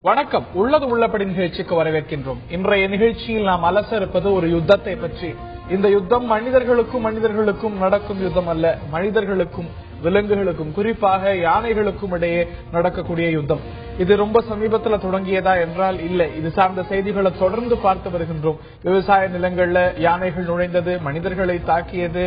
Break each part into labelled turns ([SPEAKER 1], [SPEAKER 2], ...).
[SPEAKER 1] வணக்கம். உள்ளது உள்ளபடி நிகழ்ச்சிக்கு வரவேற்கின்றோம். இன்றைய நிகழ்ச்சியில் நாம் அலச இருப்பது ஒரு யுத்தத்தை பற்றி. இந்த யுத்தம் மனிதர்களுக்கும் நடக்கும் யுத்தம் அல்ல, மனிதர்களுக்கும் விலங்குகளுக்கும், குறிப்பாக யானைகளுக்கும் இடையே நடக்கக்கூடிய யுத்தம். இது ரொம்ப சமீபத்துல தொடங்கியதா என்றால் இல்லை. இது சார்ந்த செய்திகளை தொடர்ந்து பார்த்து வருகின்றோம். விவசாய நிலங்கள்ல யானைகள் நுழைந்தது, மனிதர்களை தாக்கியது,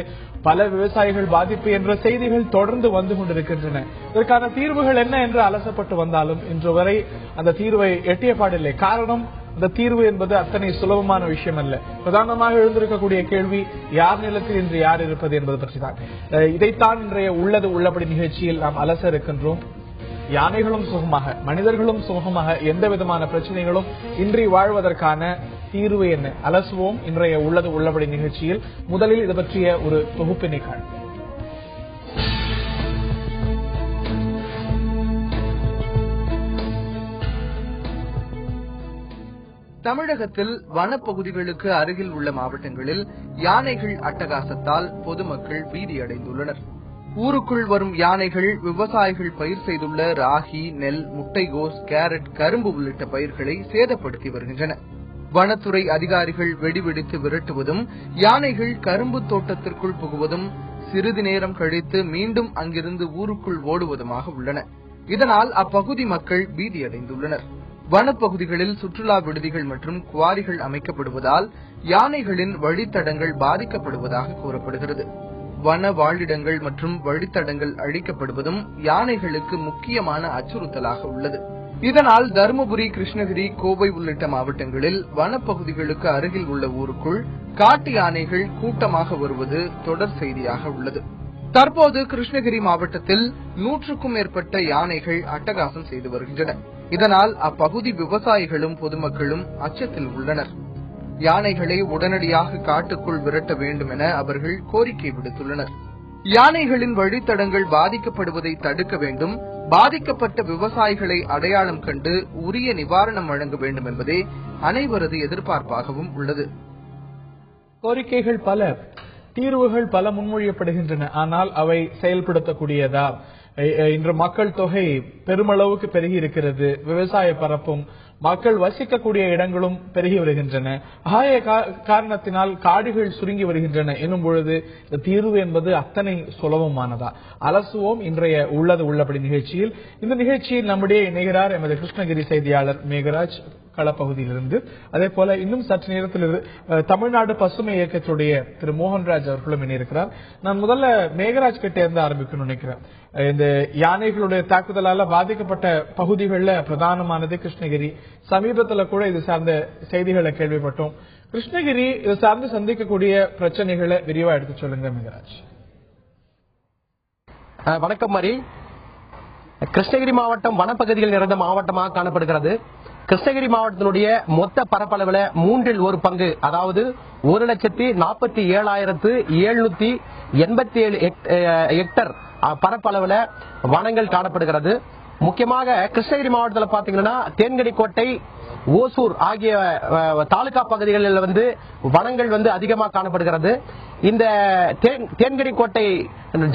[SPEAKER 1] பல விவசாயிகள் பாதிப்பு என்ற செய்திகள் தொடர்ந்து வந்து கொண்டிருக்கின்றன. இதற்கான தீர்வுகள் என்ன என்று அலசப்பட்டு வந்தாலும் இன்று வரை அந்த தீர்வை எட்டிய பாடில்லை. காரணம், அந்த தீர்வு என்பது அத்தனை சுலபமான விஷயம் அல்ல. பிரதானமாக எழுந்திருக்கக்கூடிய கேள்வி, யார் நிலத்தில் இன்று யார் இருப்பது என்பது பற்றிதான். இதைத்தான் இன்றைய உள்ளது உள்ளபடி நிகழ்ச்சியில் நாம் அலச இருக்கின்றோம். யானைகளும் சுகமாக, மனிதர்களும் சுகமாக, எந்த விதமான பிரச்சனைகளும் இன்றி வாழ்வதற்கான தீர்வு என்ன அலசுவோம் இன்றைய உள்ளது உள்ளபடி நிகழ்ச்சியில். முதலில் இது பற்றிய ஒரு தொகுப்பினை காணும்.
[SPEAKER 2] தமிழகத்தில் வனப்பகுதிகளுக்கு அருகில் உள்ள மாவட்டங்களில் யானைகள் அட்டகாசத்தால் பொதுமக்கள் பீதியடைந்துள்ளனர். ஊருக்குள் வரும் யானைகள் விவசாயிகள் பயிர் செய்துள்ள ராகி, நெல், முட்டைகோஸ், கேரட், கரும்பு உள்ளிட்ட பயிர்களை சேதப்படுத்தி வருகின்றன. வனத்துறை அதிகாரிகள் வெடிவெடித்து விரட்டுவதும், யானைகள் கரும்பு தோட்டத்திற்குள் புகுவதும், சிறிது நேரம் கழித்து மீண்டும் அங்கிருந்து ஊருக்குள் ஓடுவதுமாக உள்ளன. இதனால் அப்பகுதி மக்கள் பீதியடைந்துள்ளனர். வனப்பகுதிகளில் சுற்றுலா விடுதிகள் மற்றும் குவாரிகள் அமைக்கப்படுவதால் யானைகளின் வழித்தடங்கள் பாதிக்கப்படுவதாக கூறப்படுகிறது. வன வாழிடங்கள் மற்றும் வழித்தடங்கள் அழிக்கப்படுவதும் யானைகளுக்கு முக்கியமான அச்சுறுத்தலாக உள்ளது. இதனால் தருமபுரி, கிருஷ்ணகிரி, கோவை உள்ளிட்ட மாவட்டங்களில் வனப்பகுதிகளுக்கு அருகில் உள்ள ஊருக்குள் காட்டு யானைகள் கூட்டமாக வருவது தொடர் செய்தியாக உள்ளது. தற்போது கிருஷ்ணகிரி மாவட்டத்தில் 100க்கும் மேற்பட்ட யானைகள் அட்டகாசம் செய்து வருகின்றன. இதனால் அப்பகுதி விவசாயிகளும் பொதுமக்களும் அச்சத்தில் உள்ளனர். யானைகளை உடனடியாக காட்டுக்குள் விரட்ட வேண்டும் என அவர்கள் கோரிக்கை விடுத்துள்ளனர். யானைகளின் வழித்தடங்கள் பாதிக்கப்படுவதை தடுக்க வேண்டும், பாதிக்கப்பட்ட விவசாயிகளை அடையாளம் கண்டு உரிய நிவாரணம் வழங்க வேண்டும் என்பதே அனைவரது எதிர்பார்ப்பாகவும் உள்ளது.
[SPEAKER 1] கோரிக்கைகள் பல, தீர்வுகள் பல முன்மொழியப்படுகின்றன. ஆனால் அவை செயல்படுத்தக்கூடியதா? இன்று மக்கள் தொகை பெருமளவுக்கு பெருகி இருக்கிறது. விவசாய பரப்பும் மக்கள் வசிக்கக்கூடிய இடங்களும் பெருகி வருகின்றன. ஆய காரணத்தினால் காடுகள் சுருங்கி வருகின்றன எனும் பொழுது இந்த தீர்வு என்பது அத்தனை சுலபமானதா? அலசுவோம் இன்றைய உள்ளது உள்ளபடி நிகழ்ச்சியில். இந்த நிகழ்ச்சியில் நம்முடைய இணைகிறார் எமது கிருஷ்ணகிரி செய்தியாளர் மேகராஜ் களப்பகுதியிலிருந்து. அதே போல இன்னும் சற்று நேரத்தில் தமிழ்நாடு பசுமை இயக்கத்துடைய திரு மோகன்ராஜ் அவர்களும் இணையிருக்கிறார். நான் முதல்ல மேகராஜ் கிட்ட இருந்து ஆரம்பிக்கணும்னு நினைக்கிறேன். இந்த யானைகளுடைய தாக்குதலால பாதிக்கப்பட்ட பகுதிகளில் பிரதானமானது கிருஷ்ணகிரி. சமீபத்தில் கூட இது சார்ந்த செய்திகளை கேள்விப்பட்டோம். கிருஷ்ணகிரி இது சார்ந்து சந்திக்கக்கூடிய பிரச்சனைகளை விரிவா எடுத்து சொல்லுங்க மேகராஜ்.
[SPEAKER 3] வணக்கம் மாரி. கிருஷ்ணகிரி மாவட்டம் வனப்பகுதிகள் நிறைந்த மாவட்டமாக காணப்படுகிறது. கிருஷ்ணகிரி மாவட்டத்தினுடைய மொத்த பரப்பளவுல 1/3 அதாவது 1,47,787 ஹெக்டர் பரப்பளவுல வனங்கள் காணப்படுகிறது. முக்கியமாக கிருஷ்ணகிரி மாவட்டத்தில் பாத்தீங்கன்னா தேன்கனிக்கோட்டை, ஓசூர் ஆகிய தாலுகா பகுதிகளில் வனங்கள் அதிகமாக காணப்படுகிறது. இந்த தேன்கனிக்கோட்டை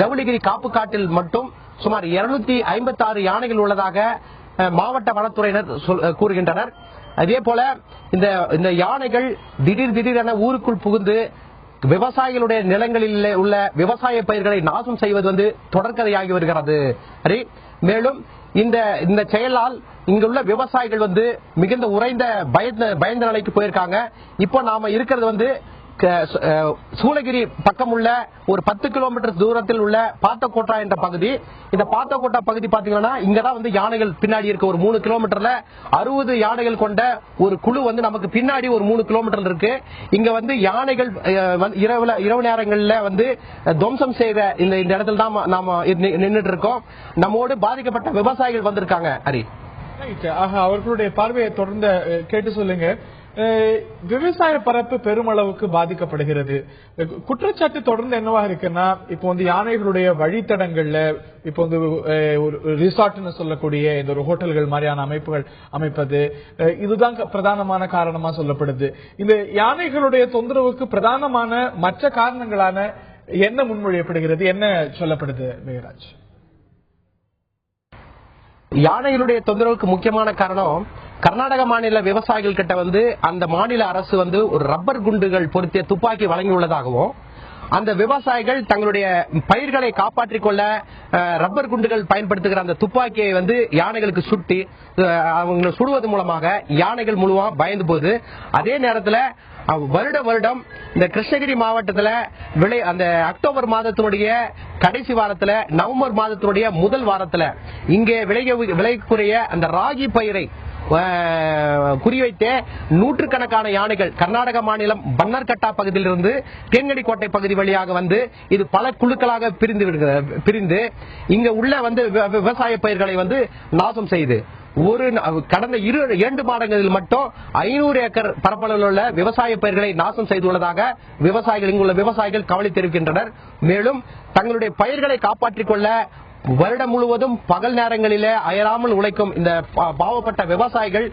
[SPEAKER 3] ஜவுளிகிரி காப்பு காட்டில் மட்டும் சுமார் 256 யானைகள் உள்ளதாக மாவட்ட வனத்துறையினர் கூறுகின்றனர். அதே போல இந்த யானைகள் திடீரென ஊருக்குள் புகுந்து விவசாயிகளுடைய நிலங்களில் உள்ள விவசாய பயிர்களை நாசம் செய்வது தொடர்கதையாகி வருகிறது. மேலும் இந்த செயலால் இங்குள்ள விவசாயிகள் மிகுந்த உறைந்த பயந்த நிலைக்கு போயிருக்காங்க. இப்போ நாம இருக்கிறது சூளகிரி பக்கம் உள்ள ஒரு 10 கிலோமீட்டர் தூரத்தில் உள்ள பாத்தக்கோட்டா என்ற பகுதி. இந்த பாத்தக்கோட்டா பகுதி பாத்தீங்கன்னா இங்கதான் யானைகள் பின்னாடி இருக்கு. ஒரு 3 கிலோமீட்டர்ல 60 யானைகள் கொண்ட ஒரு குழு நமக்கு பின்னாடி ஒரு 3 கிலோமீட்டர் இருக்கு. இங்க யானைகள் இரவு நேரங்கள்ல துவம்சம் செய்த இந்த இடத்துல தான் நாம நின்றுட்டு இருக்கோம். நம்மோடு பாதிக்கப்பட்ட விவசாயிகள் வந்திருக்காங்க. ஹரி,
[SPEAKER 1] அவர்களுடைய பார்வையை தொடர்ந்து கேட்டு சொல்லுங்க. விவசாய பரப்பு பெருமளவுக்கு பாதிக்கப்படுகிறது. குற்றச்சாட்டு தொடர்ந்து என்னவா இருக்குன்னா, இப்போ யானைகளுடைய வழித்தடங்கள்ல இப்போ ரிசார்ட்னு சொல்லக்கூடிய இந்த ஒரு ஹோட்டல்கள் மாதிரியான அமைப்புகள் அமைப்பது, இதுதான் பிரதானமான காரணமா சொல்லப்படுது. இந்த யானைகளுடைய தொந்தரவுக்கு பிரதானமான மற்ற காரணங்களான என்ன முன்மொழியப்படுகிறது, என்ன சொல்லப்படுது மேகராஜ்?
[SPEAKER 3] யானைகளுடைய தொந்தரவுக்கு முக்கியமான காரணம் கர்நாடக மாநில விவசாயிகள் கிட்ட வந்து அந்த மாநில அரசு வந்து ஒரு ரப்பர் குண்டுகள் பொருத்திய துப்பாக்கி வழங்கியுள்ளதாகவும், அந்த விவசாயிகள் தங்களுடைய பயிர்களை காப்பாற்றிக் கொள்ள ரப்பர் குண்டுகள் பயன்படுத்துகிற அந்த துப்பாக்கியை வந்து யானைகளுக்கு சுட்டி அவங்க சுடுவது மூலமாக யானைகள் முழுவா பயந்து போகுது. அதே நேரத்தில் வருடம் இந்த கிருஷ்ணகிரி மாவட்டத்தில் அந்த அக்டோபர் மாதத்தினுடைய கடைசி வாரத்தில், நவம்பர் மாதத்தினுடைய முதல் வாரத்தில் இங்கே விளையக்கூடிய அந்த ராகி பயிரை குறிவைத்தே நூற்றுக்கணக்கான யானைகள் கர்நாடக மாநிலம் பன்னர்கட்டா பகுதியிலிருந்து தேன்கனி கோட்டை பகுதி வழியாக வந்து இது பல குழுக்களாக பிரிந்து இங்க உள்ள வந்து விவசாய பயிர்களை வந்து நாசம் செய்து கடந்த 2 மாதங்களில் மட்டும் 500 ஏக்கர் பரப்பளவில் உள்ள விவசாய பயிர்களை நாசம் செய்துள்ளதாக இங்குள்ள விவசாயிகள் கவலை தெரிவிக்கின்றனர். மேலும் தங்களுடைய பயிர்களை காப்பாற்றிக் கொள்ள வருடம் முழுவதும் பகல் நேரங்களிலே அயராமல் உழைக்கும் இந்த பாவப்பட்ட விவசாயிகள்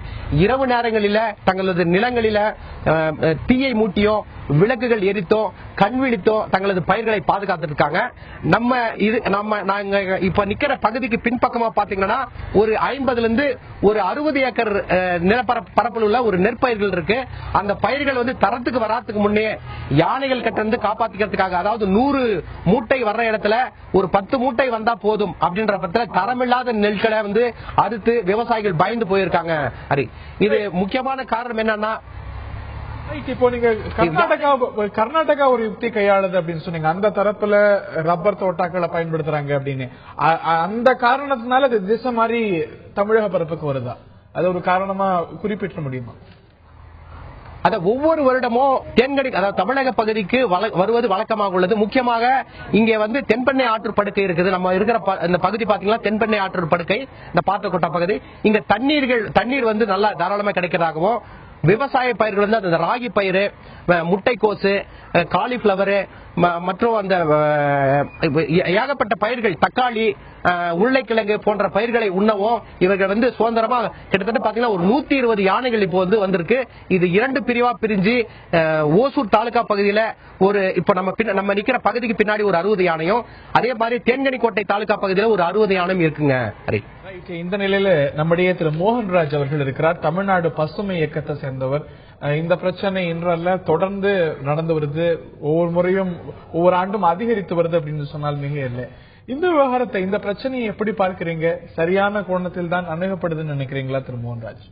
[SPEAKER 3] இரவு நேரங்களில தங்களது நிலங்களில தீயை மூட்டியோ விளக்குகள் எரித்தோ கண்விழித்தோ தங்களது பயிர்களை பாதுகாத்திருக்காங்க. நாங்க இப்ப நிக்கிற பகுதிக்கு பின்பக்கமா பாத்தீங்கன்னா ஒரு 50 ஒரு 60 ஏக்கர் நிலப்பரப்பில் உள்ள ஒரு நெற்பயிர்கள் இருக்கு. அந்த பயிர்கள் வந்து தரத்துக்கு வராதுக்கு முன்னே யானைகள் கிட்ட இருந்து காப்பாத்திக்கிறதுக்காக, அதாவது 100 மூட்டை வர்ற இடத்துல ஒரு 10 மூட்டை வந்தா போதும் அப்படின்ற பட்சத்தில் தரமில்லாத நெல்களை வந்து அறுத்து விவசாயிகள் பயந்து போயிருக்காங்க. இது முக்கியமான காரணம் என்னன்னா,
[SPEAKER 1] இப்போ நீங்க கர்நாடகா ஒரு யுக்தி கையாளுது அப்படின்னு சொன்னீங்க. அந்த தரப்புல ரப்பர் தோட்டாக்களை பயன்படுத்துறாங்க அப்படின்னு. அந்த காரணத்தினால அது திசை மாதிரி தமிழக பரப்புக்கு வருதா? அது ஒரு காரணமா குறிப்பிட முடியுமா?
[SPEAKER 3] ஒவ்வொரு வருடமும் தென்கனி அதாவது தமிழக பகுதிக்கு வருவது வழக்கமாக உள்ளது. முக்கியமாக இங்கே வந்து தென்பெண்ணை ஆற்று படுக்கை இருக்குது. நம்ம இருக்கிற இந்த பகுதி பாத்தீங்கன்னா தென்பெண்ணை ஆற்று படுக்கை, இந்த பாத்திரக்கோட்டை பகுதி. இங்க தண்ணீர் வந்து நல்லா தாராளமா கிடைக்கிறதாகவும், விவசாய பயிர்கள் வந்து அந்த ராகி பயிர், முட்டைக்கோசு, காலிஃபிளவர் மற்றும் அந்த ஏகப்பட்ட பயிர்கள், தக்காளி, உருளைக்கிழங்கு போன்ற பயிர்களை உண்ணவும் இவர்கள் வந்து சுதந்திரமா கிட்டத்தட்ட பாத்தீங்கன்னா ஒரு 120 யானைகள் இப்போ வந்து வந்திருக்கு. இது 2 பிரிவா பிரிஞ்சு ஓசூர் தாலுகா பகுதியில இப்ப நம்ம நிக்கிற பகுதிக்கு பின்னாடி ஒரு 60 யானையும், அதே மாதிரி தேன்கனி கோட்டை தாலுகா பகுதியில ஒரு 60 யானையும் இருக்குங்க.
[SPEAKER 1] இந்த நிலையில நம்முடைய திரு மோகன்ராஜ் அவர்கள் இருக்கிறார். தமிழ்நாடு பசுமை இயக்கத்தை சேர்ந்தவர். இந்த பிரச்சனை இன்றல்ல, தொடர்ந்து நடந்து வருது. ஒவ்வொரு முறையும் ஒவ்வொரு ஆண்டும் அதிகரித்து வருது அப்படின்னு சொன்னால் மிக இல்லை. இந்த விவகாரத்தை, இந்த பிரச்சனையை எப்படி பார்க்கிறீங்க? சரியான கோணத்தில் தான் அணுகப்படுதுன்னு நினைக்கிறீங்களா திரு மோகன்ராஜ்?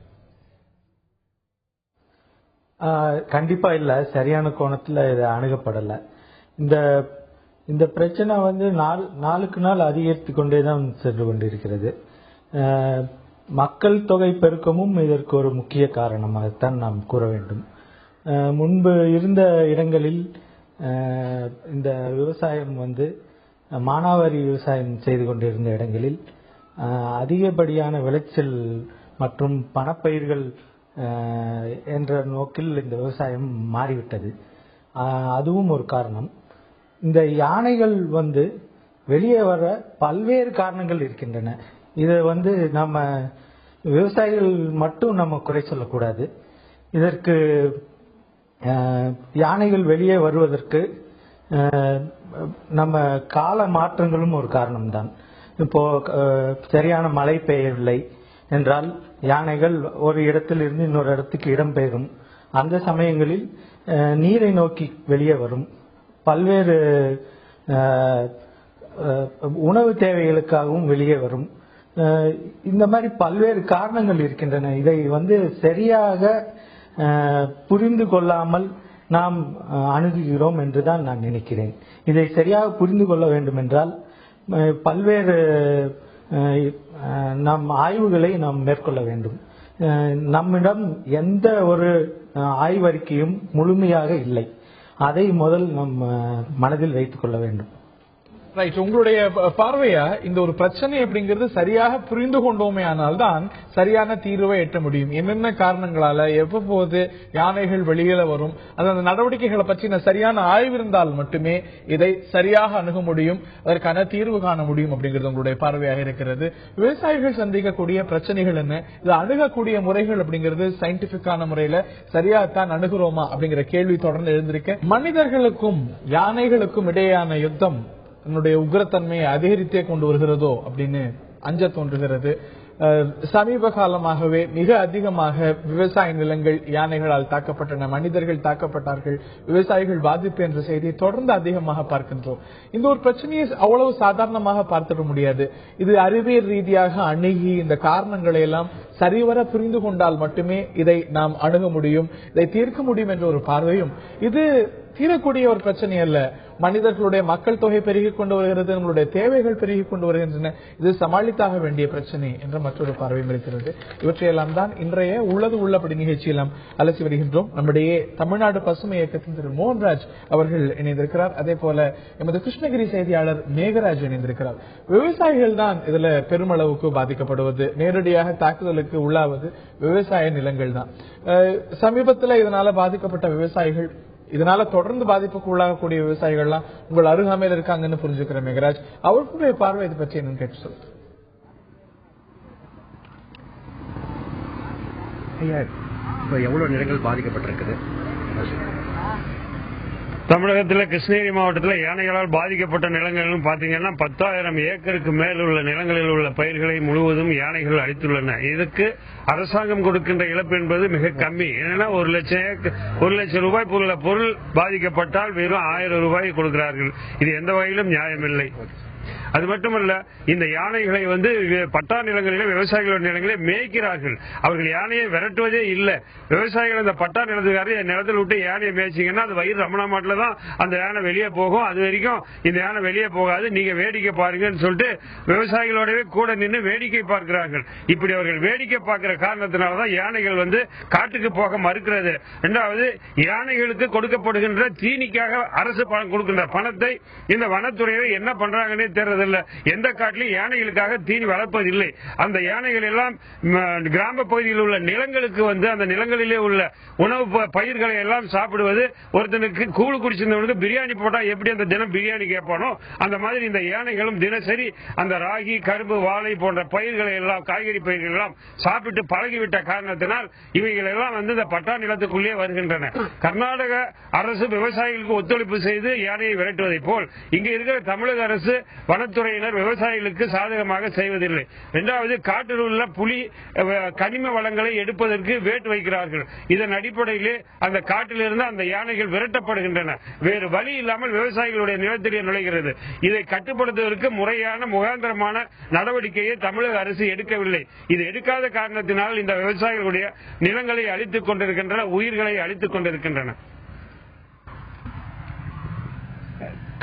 [SPEAKER 4] கண்டிப்பா இல்ல, சரியான கோணத்துல இது அணுகப்படல. இந்த பிரச்சனை வந்து நாளுக்கு நாள் அதிகரித்து கொண்டேதான் சென்று கொண்டிருக்கிறது. மக்கள் தொகை பெருக்கமும் இதற்கு ஒரு முக்கிய காரணமாகத்தான் நாம் கூற வேண்டும். முன்பு இருந்த இடங்களில் இந்த விவசாயம் வந்து மானாவாரி விவசாயம் செய்து கொண்டிருந்த இடங்களில் அதிகப்படியான விளைச்சல் மற்றும் பணப்பயிர்கள் என்ற நோக்கில் இந்த விவசாயம் மாறிவிட்டது. அதுவும் ஒரு காரணம். இந்த யானைகள் வந்து வெளியே வர பல்வேறு காரணங்கள் இருக்கின்றன. இதை வந்து நம்ம விவசாயிகள் மட்டும் நம்ம குறை சொல்லக்கூடாது. இதற்கு யானைகள் வெளியே வருவதற்கு நம்ம கால மாற்றங்களும் ஒரு காரணம்தான். இப்போ சரியான மழை பெய்யவில்லை என்றால் யானைகள் ஒரு இடத்தில் இருந்து இன்னொரு இடத்துக்கு இடம்பெயரும். அந்த சமயங்களில் நீரை நோக்கி வெளியே வரும். பல்வேறு உணவு தேவைகளுக்காகவும் வெளியே வரும். இந்த மாதிரி பல்வேறு காரணங்கள் இருக்கின்றன. இதை வந்து சரியாக புரிந்து கொள்ளாமல் நாம் அணுகுகிறோம் என்றுதான் நான் நினைக்கிறேன். இதை சரியாக புரிந்து கொள்ள வேண்டும் என்றால் பல்வேறு நம் ஆய்வுகளை நாம் மேற்கொள்ள வேண்டும். நம்மிடம் எந்த ஒரு ஆய்வறிக்கையும் முழுமையாக இல்லை. அதை முதல் நம் மனதில் வைத்துக் கொள்ள வேண்டும்.
[SPEAKER 1] ரைட். உங்களுடைய பார்வையா இந்த ஒரு பிரச்சனை அப்படிங்கிறது சரியாக புரிந்து கொண்டோமே ஆனால் தான் சரியான தீர்வை எட்ட முடியும். என்னென்ன காரணங்களால எவ்வப்போது யானைகள் வெளியில வரும், அந்த நடவடிக்கைகளை பற்றின சரியான ஆய்வு இருந்தால் மட்டுமே இதை சரியாக அணுக முடியும், அதற்கான தீர்வு காண முடியும் அப்படிங்கிறது உங்களுடைய பார்வையாக இருக்கிறது. விவசாயிகள் சந்திக்கக்கூடிய பிரச்சனைகள் என்ன, இது அணுகக்கூடிய முறைகள் அப்படிங்கிறது சயின்டிபிக்கான முறையில சரியாகத்தான் அணுகிறோமா அப்படிங்கிற கேள்வி தொடர்ந்து எழுந்திருக்க, மனிதர்களுக்கும் யானைகளுக்கும் இடையேயான யுத்தம் தன்னுடைய உக்ரத்தன்மையை அதிகரித்தே கொண்டு வருகிறதோ அப்படின்னு அஞ்ச தோன்றுகிறது. சமீப காலமாகவே மிக அதிகமாக விவசாய நிலங்கள் யானைகளால் தாக்கப்பட்டன, மனிதர்கள் தாக்கப்பட்டார்கள், விவசாயிகள் பாதிப்பு என்ற செய்தியை தொடர்ந்து அதிகமாக பார்க்கின்றோம். இந்த ஒரு பிரச்சனையை அவ்வளவு சாதாரணமாக பார்த்திட முடியாது. இது அறிவியல் ரீதியாக அணுகி இந்த காரணங்களை எல்லாம் சரிவர புரிந்து கொண்டால் மட்டுமே இதை நாம் அணுக முடியும், இதை தீர்க்க முடியும் என்ற ஒரு பார்வையும், இது தீரக்கூடிய ஒரு பிரச்சனை அல்ல. மனிதர்களுடைய மக்கள் தொகை பெருகிக் கொண்டு வருகிறது, நம்மளுடைய தேவைகள் பெருகிக் கொண்டு வருகின்றன, இது சமாளித்தாக வேண்டிய பிரச்சனை என்ற மற்றொரு பார்வையும் இருக்கிறது. இவற்றையெல்லாம் தான் இன்றைய உள்ளது உள்ளபடி நிகழ்ச்சியில் நாம் அலசி வருகின்றோம். நம்முடைய தமிழ்நாடு பசுமை இயக்கத்தின் திரு மோகன்ராஜ் அவர்கள் இணைந்திருக்கிறார். அதே போல எமது கிருஷ்ணகிரி செய்தியாளர் மேகராஜ் இணைந்திருக்கிறார். விவசாயிகள் தான் இதுல பெருமளவுக்கு பாதிக்கப்படுவது, நேரடியாக தாக்குதலுக்கு உள்ளாவது விவசாய நிலங்கள் தான். சமீபத்தில் இதனால பாதிக்கப்பட்ட விவசாயிகள், இதனால தொடர்ந்து பாதிப்புக்கு உள்ளாகக்கூடிய விவசாயிகள்லாம் உங்கள் அருகாமையில் இருக்காங்கன்னு புரிஞ்சுக்கிற மேகராஜ், அவர்களுடைய பார்வை இதை பற்றி என்னன்னு கேட்டு சொல்லுங்க.
[SPEAKER 3] இப்ப எவ்வளவு நிலங்கள் பாதிக்கப்பட்டிருக்குது?
[SPEAKER 5] தமிழகத்தில் கிருஷ்ணகிரி மாவட்டத்தில் யானைகளால் பாதிக்கப்பட்ட நிலங்கள் பாத்தீங்கன்னா 10,000 ஏக்கருக்கு மேல் உள்ள நிலங்களில் உள்ள பயிர்களை முழுவதும் யானைகள் அழித்துள்ளன. இதுக்கு அரசாங்கம் கொடுக்கின்ற இழப்பு என்பது மிக கம்மி. ஏன்னா 1 லட்சம் ரூபாய் உள்ள பொருள் பாதிக்கப்பட்டால் வெறும் 1000 ரூபாய் கொடுக்கிறார்கள். இது எந்த வகையிலும் நியாயமில்லை. அது மட்டுமல்ல, இந்த யானைகளை பட்டா நிலங்களிலே விவசாயிகளோட நிலங்களே மேய்க்கிறார்கள். அவர்கள் யானையை விரட்டுவதே இல்லை. விவசாயிகள் அந்த பட்டா நிலத்தில் விட்டு யானையை மேய்ச்சிங்கன்னா அது வயிறு ரமணா மாட்டில தான் அந்த யானை வெளியே போகும். அது வரைக்கும் இந்த யானை வெளியே போகாது, நீங்க வேடிக்கை பாருங்கன்னு சொல்லிட்டு விவசாயிகளோடவே கூட நின்று வேடிக்கை பார்க்கிறார்கள். இப்படி அவர்கள் வேடிக்கை பார்க்கிற காரணத்தினாலதான் யானைகள் காட்டுக்கு போக மறுக்கிறது. இரண்டாவது, யானைகளுக்கு கொடுக்கப்படுகின்ற தீனிக்காக அரசு கொடுக்கின்ற பணத்தை இந்த வனத்துறையை என்ன பண்றாங்கன்னே தெரியறதில்லை. எந்த காட்டிலும் யானைகளுக்காக தீனி வளர்ப்பதில்லை. அந்த யானைகள் எல்லாம் கிராம பகுதியில் உள்ள நிலங்களுக்கு அந்த நிலங்களிலே உள்ள உணவு பயிர்களை எல்லாம் சாப்பிடுவது. ஒருத்தனுக்கு கூழு குடிச்சிருந்தவனுக்கு பிரியாணி போட்டா எப்படி அந்த தினம் பிரியாணி கேட்பானோ அந்த மாதிரி இந்த யானைகளும் தினசரி அந்த ராகி, கரும்பு, வாழை போன்ற பயிர்களை எல்லாம், காய்கறி பயிர்கள் எல்லாம் சாப்பிட்டு பழகிவிட்ட காரணத்தினால் இவைகள் எல்லாம் இந்த பட்டா நிலத்துக்குள்ளே வருகின்றன. கர்நாடக அரசு விவசாயிகளுக்கு ஒத்துழைப்பு செய்து யானையை விரட்டுவதை போல் இங்கே இருக்கிற தமிழக அரசு வனத்துறையினர் விவசாயிகளுக்கு சாதகமாக செய்வதில்லை. இரண்டாவது, காட்டில் உள்ள புலி, கனிம வளங்களை எடுப்பதற்கு வேட்டு வைக்கிறார்கள். இதன் அடிப்படையிலே அந்த காட்டிலிருந்து அந்த யானைகள் விரட்டப்படுகின்றன. வேறு வழி இல்லாமல் விவசாயிகளுடைய நிலத்திலே நுழைகிறது. இதை கட்டுப்படுத்துவதற்கு முறையான முகாந்திரமான நடவடிக்கையை தமிழக அரசு எடுக்கவில்லை. இது எடுக்காத காரணத்தினால் இந்த விவசாயிகளுடைய நிலங்களை அழித்துக் கொண்டிருக்கின்றன, உயிர்களை அழித்துக் கொண்டிருக்கின்றன.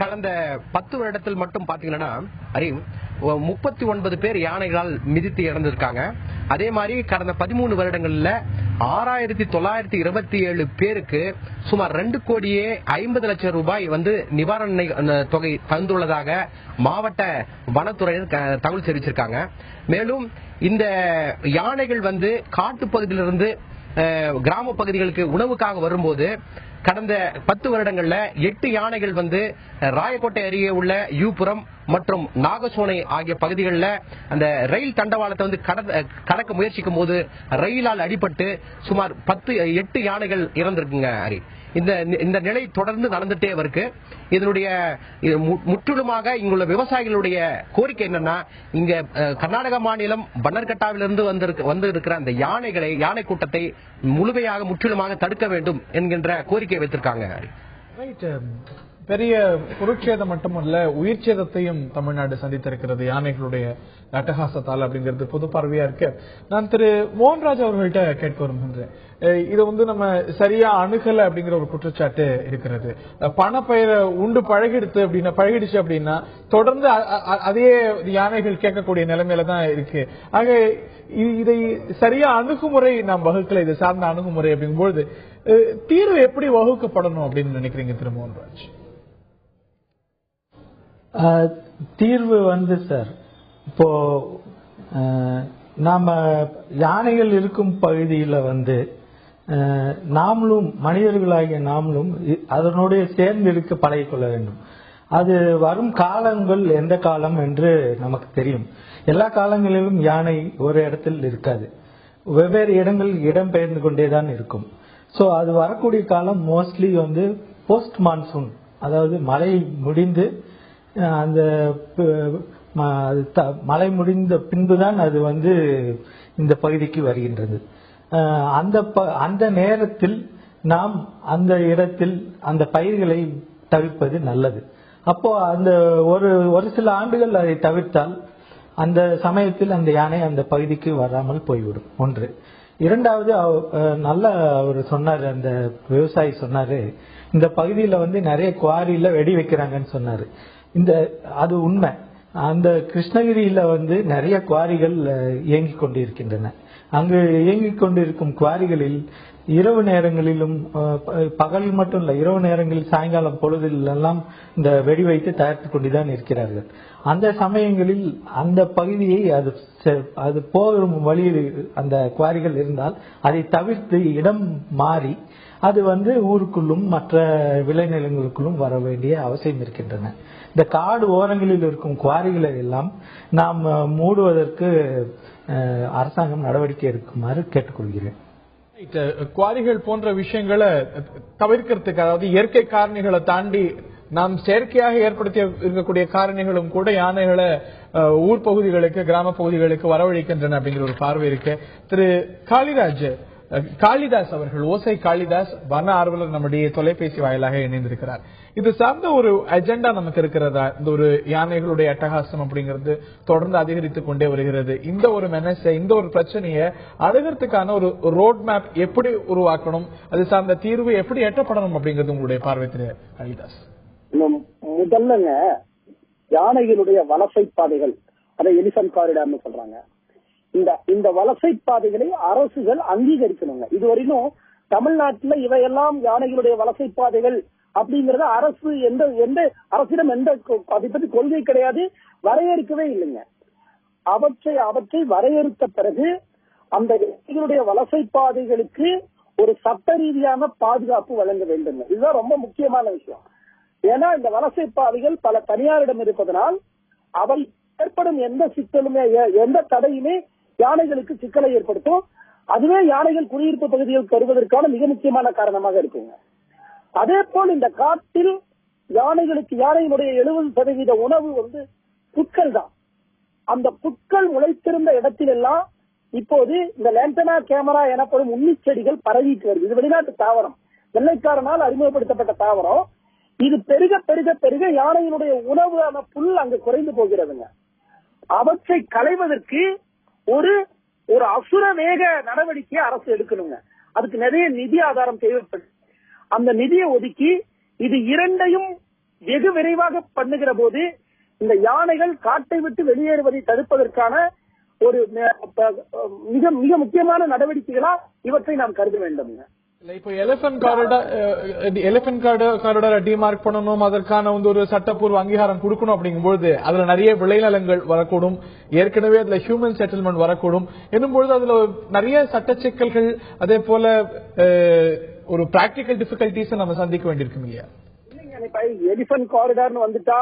[SPEAKER 3] கடந்த 10 வருடத்தில் மட்டும் பாத்தீங்கன்னா 39 பேர் யானைகளால் மிதித்து இறந்திருக்காங்க. அதே மாதிரி கடந்த 13 வருடங்கள்ல 6,927 பேருக்கு சுமார் 2,50,00,000 ரூபாய் நிவாரண தொகை தந்துள்ளதாக மாவட்ட வனத்துறையினர் தகவல் தெரிவிச்சிருக்காங்க. மேலும் இந்த யானைகள் காட்டுப்பகுதியிலிருந்து கிராம பகுதிகளுக்கு உணவுக்காக வரும்போது கடந்த 10 வருடங்கள்ல 8 யானைகள் ராயக்கோட்டை அருகே உள்ள யூபுரம் மற்றும் நாகசோனை ஆகிய பகுதிகளில் அந்த ரயில் தண்டவாளத்தை கடக்க முயற்சிக்கும் போது ரயிலால் அடிபட்டு சுமார் 8 யானைகள் இறந்திருக்குங்க. இந்த நிலை தொடர்ந்து நடந்துட்டே இருக்கு. இதனுடைய முற்றிலுமாக இங்குள்ள விவசாயிகளுடைய கோரிக்கை என்னன்னா, இங்க கர்நாடக மாநிலம் பன்னர்கட்டாவிலிருந்து வந்திருக்கிற அந்த யானை கூட்டத்தை முழுமையாக முற்றிலுமாக தடுக்க வேண்டும் என்கின்ற கோரிக்கை வைத்திருக்காங்க.
[SPEAKER 1] பெரிய பொருட்சேதம் மட்டுமல்ல, உயிர் சேதத்தையும் தமிழ்நாடு சந்தித்திருக்கிறது யானைகளுடைய அட்டகாசத்தால் அப்படிங்கிறது பொது பார்வையா இருக்கு. நான் திரு மோகன்ராஜ் அவர்கள்ட்ட கேட்க விரும்புகின்றேன். இது நம்ம சரியா அணுகல அப்படிங்கிற ஒரு குற்றச்சாட்டு இருக்கிறது. பணப்பயிரை உண்டு பழகிடுச்சு அப்படின்னா தொடர்ந்து அதே யானைகள் கேட்கக்கூடிய நிலைமையில தான் இருக்கு. ஆக இதை சரியா அணுகுமுறை நாம் வகுக்கல, இது சார்ந்த அணுகுமுறை அப்படிங்கும்போது தீர்வு எப்படி வகுக்கப்படணும் அப்படின்னு நினைக்கிறீங்க திரு மோகன்ராஜ்?
[SPEAKER 4] தீர்வு சார், இப்போ நாம யானைகள் இருக்கும் பகுதியில நாமளும் மனிதர்களாகிய நாமளும் அதனுடைய சேர்ந்து இருக்க பழகிக்கொள்ள வேண்டும். அது வரும் காலங்கள் எந்த காலம் என்று நமக்கு தெரியும். எல்லா காலங்களிலும் யானை ஒரு இடத்தில் இருக்காது, வெவ்வேறு இடம் பெயர்ந்து கொண்டேதான் இருக்கும். சோ அது வரக்கூடிய காலம் மோஸ்ட்லி போஸ்ட் மான்சூன், அதாவது மழை முடிந்து அந்த மழை முடிந்த பின்புதான் அது இந்த பகுதிக்கு வருகின்றது. அந்த நேரத்தில் நாம் அந்த இடத்தில் அந்த பயிர்களை தவிர்ப்பது நல்லது. அப்போ அந்த ஒரு சில ஆண்டுகள் அதை தவிர்த்தால் அந்த சமயத்தில் அந்த யானை அந்த பகுதிக்கு வராமல் போய்விடும். ஒன்று. இரண்டாவது, நல்ல அவர் சொன்னாரு, அந்த விவசாயி சொன்னாரு, இந்த பகுதியில நிறைய குவாரியில வெடி வைக்கிறாங்கன்னு சொன்னாரு. அது உண்மை. அந்த கிருஷ்ணகிரியில நிறைய குவாரிகள் இயங்கிக் கொண்டிருக்கின்றன. அங்கு இயங்கிக் கொண்டிருக்கும் குவாரிகளில் இரவு நேரங்களிலும், பகல் மட்டும் இல்ல, இரவு நேரங்களில் சாயங்காலம் பொழுதில் எல்லாம் இந்த வெடி வைத்து தயாரித்துக் கொண்டுதான் இருக்கிறார்கள். அந்த சமயங்களில் அந்த பகுதியை அது போகும் வழியில் அந்த குவாரிகள் இருந்தால் அதை தவிர்த்து இடம் மாறி அது ஊருக்குள்ளும் மற்ற விளைநிலங்களுக்குள்ளும் வர வேண்டிய அவசியம் இருக்கின்றன. இந்த காடு ஓரங்களில் இருக்கும் குவாரிகளை எல்லாம் நாம் மூடுவதற்கு அரசாங்கம் நடவடிக்கை எடுக்குமாறு கேட்டுக்கொள்கிறேன்.
[SPEAKER 1] குவாரிகள் போன்ற விஷயங்களை தவிர்க்கிறதுக்கு, அதாவது இயற்கை காரணிகளை தாண்டி நாம் செயற்கையாக ஏற்படுத்தி இருக்கக்கூடிய காரணிகளும் கூட யானைகளை ஊர் பகுதிகளுக்கு, கிராம பகுதிகளுக்கு வரவழைக்கின்றன அப்படிங்கிற ஒரு பார்வை இருக்கு. திரு காளிதாஸ் அவர்கள், ஓசை காளிதாஸ் வன ஆர்வலர், நம்முடைய தொலைபேசி வாயிலாக இணைந்திருக்கிறார். இது சார்ந்த ஒரு அஜெண்டா நமக்கு இருக்கிறதா? இந்த ஒரு யானைகளுடைய அட்டகாசம் அப்படிங்கிறது தொடர்ந்து அதிகரித்துக் கொண்டே வருகிறது. இந்த ஒரு மெனஸை, இந்த ஒரு பிரச்சனையை அணுகிறதுக்கான ஒரு ரோட் மேப் எப்படி உருவாக்கணும், அது சார்ந்த தீர்வு எப்படி எட்டப்படணும் அப்படிங்கிறது உங்களுடைய பார்வை திரு காளிதாஸ்?
[SPEAKER 6] முதல்லங்க, யானைகளுடைய வலசை பாதைகள், அதை எலிபென்ட் காரிடார்னு சொல்றாங்க. இந்த வலசை பாதைகளை அரசுகள் அங்கீகரிக்கணுங்க. இதுவரையிலும் தமிழ்நாட்டில் இவையெல்லாம் யானைகளுடைய வலசை பாதைகள் அப்படிங்கறத அரசிடம் அதை பற்றி கொள்கை கிடையாது, வரையறுக்கவே இல்லைங்க. அவற்றை வரையறுத்த பிறகு அந்த யானைகளுடைய வலசை பாதைகளுக்கு ஒரு சட்ட ரீதியான பாதுகாப்பு வழங்க வேண்டும். இதுதான் ரொம்ப முக்கியமான விஷயம். ஏன்னா இந்த வலசை பாதைகள் பல தனியாரிடம் இருப்பதனால் அவை ஏற்படும் எந்த சிக்கலுமே, எந்த தடையுமே யானைகளுக்கு சிக்கலை ஏற்படுத்தும். அதுவே யானைகள் குடியிருப்பு பகுதிகளுக்கு வருவதற்கான மிக முக்கியமான காரணமாக இருக்குங்க. அதே போல் இந்த காட்டில் யானையினுடைய 70% உணவு புற்கள் தான். அந்த புற்கள் முளைத்திருந்த இடத்திலெல்லாம் இப்போது இந்த லேண்டனா கேமரா எனப்படும் உன்னிச்செடிகள் பரவிட்டு வருது. இது வெளிநாட்டு தாவரம், வெள்ளைக்காரனால் அறிமுகப்படுத்தப்பட்ட தாவரம். இது பெருக பெருக பெருக யானையினுடைய உணவான புல் அங்கு குறைந்து போகிறதுங்க. அவற்றை களைவதற்கு ஒரு அசுர வேக நடவடிக்கையை அரசு எடுக்கணுங்க. அதுக்கு நிறைய நிதி ஆதாரம் தேவைப்படும். அந்த நிதியை ஒதுக்கி இது இரண்டையும் வெகு விரைவாக பண்ணுகிற போது இந்த யானைகள் காட்டை விட்டு வெளியேறுவதை தடுப்பதற்கான ஒரு மிக மிக முக்கியமான நடவடிக்கைகளா இவற்றை நாம் கருத வேண்டும்.
[SPEAKER 1] இப்போ எலிபென்ட் காரிடார் டிமார்க் பண்ணணும், அதற்கான ஒரு சட்டப்பூர்வ அங்கீகாரம் கொடுக்கணும் அப்படிங்கும்போது அதுல நிறைய விளைநிலங்கள் வரக்கூடும், ஏற்கனவே அதுல ஹியூமன் செட்டில்மெண்ட் வரக்கூடும். என்னும்போது அதுல நிறைய சட்ட சிக்கல்கள், அதே போல ஒரு பிராக்டிகல் டிஃபிகல்டிஸ் நம்ம சந்திக்க வேண்டியிருக்கும் இல்லையா?
[SPEAKER 6] எலிபென்ட் காரிடார்னு வந்துட்டா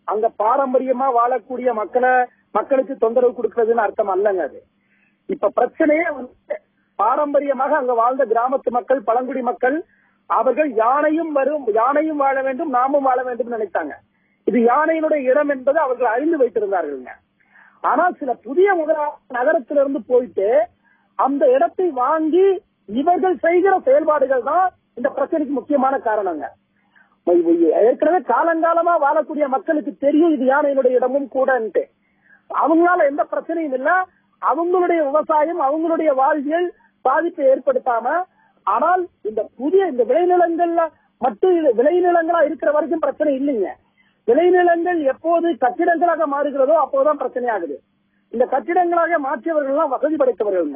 [SPEAKER 6] அங்க பாரம்பரியமா வாழக்கூடிய மக்களுக்கு தொந்தரவு கொடுக்கறதுன்னு அர்த்தம் அல்லங்க. அது இப்ப பிரச்சனையே பாரம்பரியமாக அங்க வாழ்ந்த கிராமத்து மக்கள், பழங்குடி மக்கள், அவர்கள் யானையும் வாழ வேண்டும், நாமும் வாழ வேண்டும் நினைத்தாங்க. இது யானையினுடைய இடம் என்பது அவர்கள் அறிந்து வைத்திருந்தார்கள். ஆனால் சில புதிய நகரத்திலிருந்து போயிட்டு அந்த இடத்தை வாங்கி இவர்கள் செய்கிற செயல்பாடுகள் தான் இந்த பிரச்சனைக்கு முக்கியமான காரணங்க. ஏற்கனவே காலங்காலமா வாழக்கூடிய மக்களுக்கு தெரியும் இது யானையினுடைய இடமும் கூட. அவங்களால எந்த பிரச்சனையும் இல்ல, அவங்களுடைய விவசாயம், அவங்களுடைய வாழ்வியல் பாதிப்பை ஏற்படுத்தாம. ஆனால் இந்த விளைநிலங்கள்ல மட்டும் விளைநிலங்களா இருக்கிற வரைக்கும் பிரச்சனை இல்லைங்க. விளைநிலங்கள் எப்போது கட்டிடங்களாக மாறுகிறதோ அப்போதான் பிரச்சனை ஆகுது. இந்த கட்டிடங்களாக மாற்றியவர்கள் எல்லாம் வசதி படைத்தவர்கள்,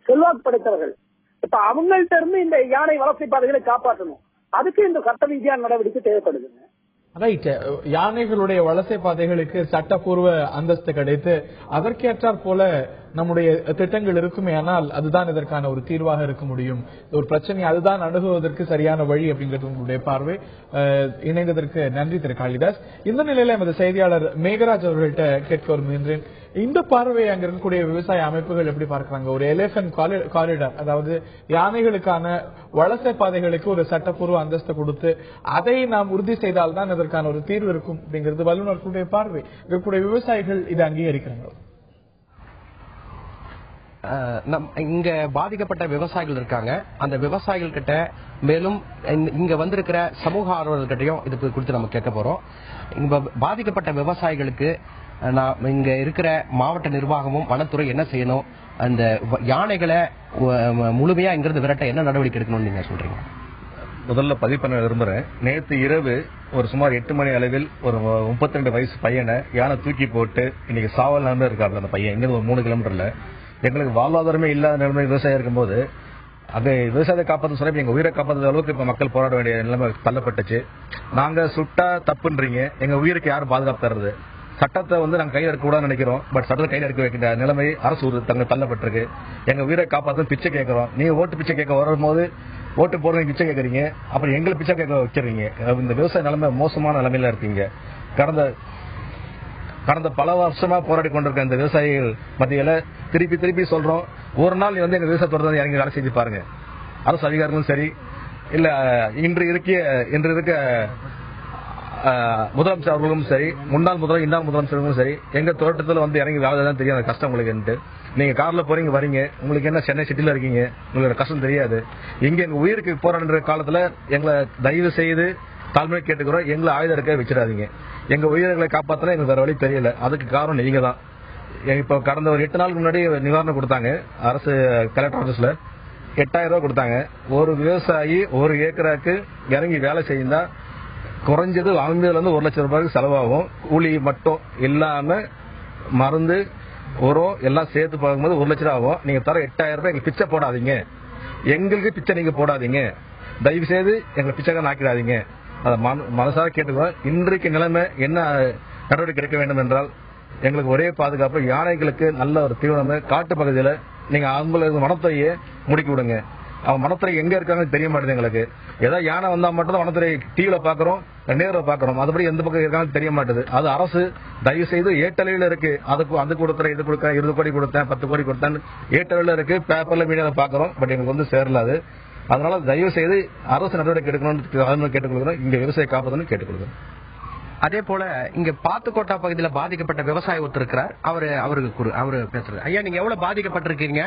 [SPEAKER 6] செல்வாக்கு படைத்தவர்கள். இப்ப அவங்கள்ட்ட இருந்து இந்த யானை வலசை பாதைகளை காப்பாற்றணும். அதுக்கு இந்த சட்ட ரீதியான நடவடிக்கை தேவைப்படுதுங்க.
[SPEAKER 1] ரைட். யானைகளுடைய வலசை பாதைகளுக்கு சட்டப்பூர்வ அந்தஸ்து கிடைத்து அதற்கேற்றாற் போல நம்முடைய திட்டங்கள் இருக்குமே ஆனால் அதுதான் இதற்கான ஒரு தீர்வாக இருக்க முடியும். ஒரு பிரச்சனை அதுதான் அணுகுவதற்கு சரியான வழி அப்படிங்கிறது உங்களுடைய பார்வை. இணைந்ததற்கு நன்றி திரு காளிதாஸ். இந்த நிலையில எமது செய்தியாளர் மேகராஜ் அவர்கள்ட்ட கேட்க விரும்புகின்றேன். இந்த பார்வையை அங்க இருக்கக்கூடிய விவசாய அமைப்புகள் எப்படி பார்க்கிறாங்க? ஒரு எலிபென்ட் காரிடார், அதாவது யானைகளுக்கான வலசை பாதைகளுக்கு ஒரு சட்டப்பூர்வ அந்தஸ்து கொடுத்து அதை நாம் உறுதி செய்தால்தான் இதற்கான ஒரு தீர்வு இருக்கும் அப்படிங்கிறது வல்லுநர்களுடைய பார்வை. இருக்கக்கூடிய விவசாயிகள் இதை அங்கீகரிக்கிறாங்க.
[SPEAKER 3] இங்க பாதிக்கப்பட்ட விவசாயிகள் இருக்காங்க. அந்த விவசாயிகள் கிட்ட மேலும் இங்க வந்திருக்கிற சமூக ஆர்வலர்கிட்டையும் இது குறித்து நம்ம கேட்க போறோம். இங்க பாதிக்கப்பட்ட விவசாயிகளுக்கு இங்க இருக்கிற மாவட்ட நிர்வாகமும் வனத்துறை என்ன செய்யணும், அந்த யானைகளை முழுமையா இங்கிருந்து விரட்ட என்ன நடவடிக்கை எடுக்கணும்னு நீங்க சொல்றீங்க?
[SPEAKER 7] முதல்ல பதிவு பண்ண விரும்புறேன். நேற்று இரவு ஒரு சுமார் 8 மணி அளவில் ஒரு 32 வயசு பையனை யானை தூக்கி போட்டு இன்னைக்கு சாவல் நிலைமை இருக்காரு. அந்த பையன் இங்க ஒரு 3 கிலோமீட்டர்ல. எங்களுக்கு வாழ்வாதாரமே இல்லாத நிலைமை விவசாயம் இருக்கும்போது அது விவசாயத்தை காப்பாற்ற சொல்லி எங்க உயிரை காப்பாற்ற அளவுக்கு இப்ப மக்கள் போராட வேண்டிய நிலைமை தள்ளப்பட்டுச்சு. நாங்க சுட்டா தப்புன்றீங்க, எங்க உயிருக்கு யாரும் பாதுகாப்பு தர்றது? சட்டத்தை நாங்க கையில் எடுக்க கூடாதுன்னு நினைக்கிறோம். பட் சட்டத்தை கையில் எடுக்க வைக்கிற நிலைமை அரசு தள்ளப்பட்டிருக்கு. எங்க உயிரை காப்பாற்ற பிச்சை கேட்கிறோம். நீங்க ஓட்டு பிச்சை கேட்க வரும்போது ஓட்டு போடுறீங்க, பிச்சை கேட்கறீங்க, அப்புறம் எங்களை பிச்சை கேட்க வச்சிருக்கீங்க. இந்த விவசாய நிலைமை மோசமான நிலைமையில இருக்கீங்க. கடந்த பல வருஷமா போராடி கொண்டிருக்க இந்த விவசாயிகள் மத்தியில திருப்பி சொல்றோம், ஒரு நாள் நீ எங்க விவசாயத்தோட இறங்கி வேலை செஞ்சு பாருங்க. அரசு அதிகாரிகளும் சரி, இல்ல இன்று இருக்க முதலமைச்சர் அவர்களும் சரி, முன்னாள் முதலமைச்சர்களும் சரி, எங்க தோட்டத்தில் இறங்கி வேலை தான் தெரியும் அந்த கஷ்டம் உங்களுக்கு. நீங்க கார்ல போறீங்க வரீங்க, உங்களுக்கு என்ன சென்னை சிட்டில இருக்கீங்க, உங்களுக்கு கஷ்டம் தெரியாது. எங்க உயிருக்கு போராடுற காலத்துல எங்களை தயவு செய்து தாழ்மையை கேட்டுக்கிறோம், எங்களை ஆயுதம் எடுக்க வச்சிடாதீங்க. எங்க உயிர்களை காப்பாத்தினா எங்களுக்கு வேற வழி தெரியல. அதுக்கு காரணம் நீங்க தான். இப்ப கடந்த ஒரு 8 நாளுக்கு முன்னாடி நிவாரணம் கொடுத்தாங்க அரசு கலெக்டர் ஆபீஸ்ல. 8000 ரூபாய் கொடுத்தாங்க. ஒரு விவசாயி 1 ஏக்கருக்கு இறங்கி வேலை செய்யா குறைஞ்சது 50,000 1 லட்சம் ரூபாய்க்கு செலவாகும். கூலி மட்டும் இல்லாம மருந்து உரம் எல்லாம் சேர்த்து பார்க்கும்போது 1 லட்சம் ஆகும். நீங்க தர 8000 ரூபாய் எங்களுக்கு பிச்சை போடாதீங்க, எங்களுக்கு பிச்சை நீங்க போடாதீங்க, தயவு செய்து எங்களை பிச்சைக்காரன் ஆக்கிடாதீங்க. அதை மனசாக கேட்டுக்கிறோம். இன்றைக்கு நிலைமை என்ன நடவடிக்கை எடுக்க வேண்டும் என்றால், எங்களுக்கு ஒரே பாதுகாப்பு, யானைகளுக்கு நல்ல ஒரு தீவிரம் காட்டு பகுதியில் நீங்க அவங்களுக்கு வனத்துறையை முடுக்கி விடுங்க. அவங்க வனத்துறை எங்க இருக்காங்கன்னு தெரிய மாட்டேது எங்களுக்கு. ஏதாவது யானை வந்தா மட்டும் தான் வனத்துறை டிவில பாக்குறோம், நேரில் பாக்குறோம், அதுபடி எந்த பக்கம் இருக்காங்கன்னு தெரிய மாட்டேது. அது அரசு தயவு செய்து ஏட்டலையில இருக்கு, அது கொடுத்துறேன், இது கொடுக்க 20 கோடி கொடுத்தேன், 10 கோடி கொடுத்தேன், ஏட்டலையில இருக்கு, பேப்பர்ல மீடியால பாக்குறோம். பட் எங்களுக்கு சேரலாது. அதனால தயவு செய்து அரசு நடவடிக்கை எடுக்கணும்னு கேட்டுக்கொள்கிறோம். இங்க விவசாய காப்பதுன்னு கேட்டுக்கொள்கிறோம்.
[SPEAKER 3] அதே போல இங்க பாத்துக்கோட்டா பகுதியில் பாதிக்கப்பட்ட விவசாயி ஒருத்தர் இருக்கிறார். அவரு பேசுறாரு. ஐயா, நீங்க எவ்வளவு பாதிக்கப்பட்டிருக்கீங்க?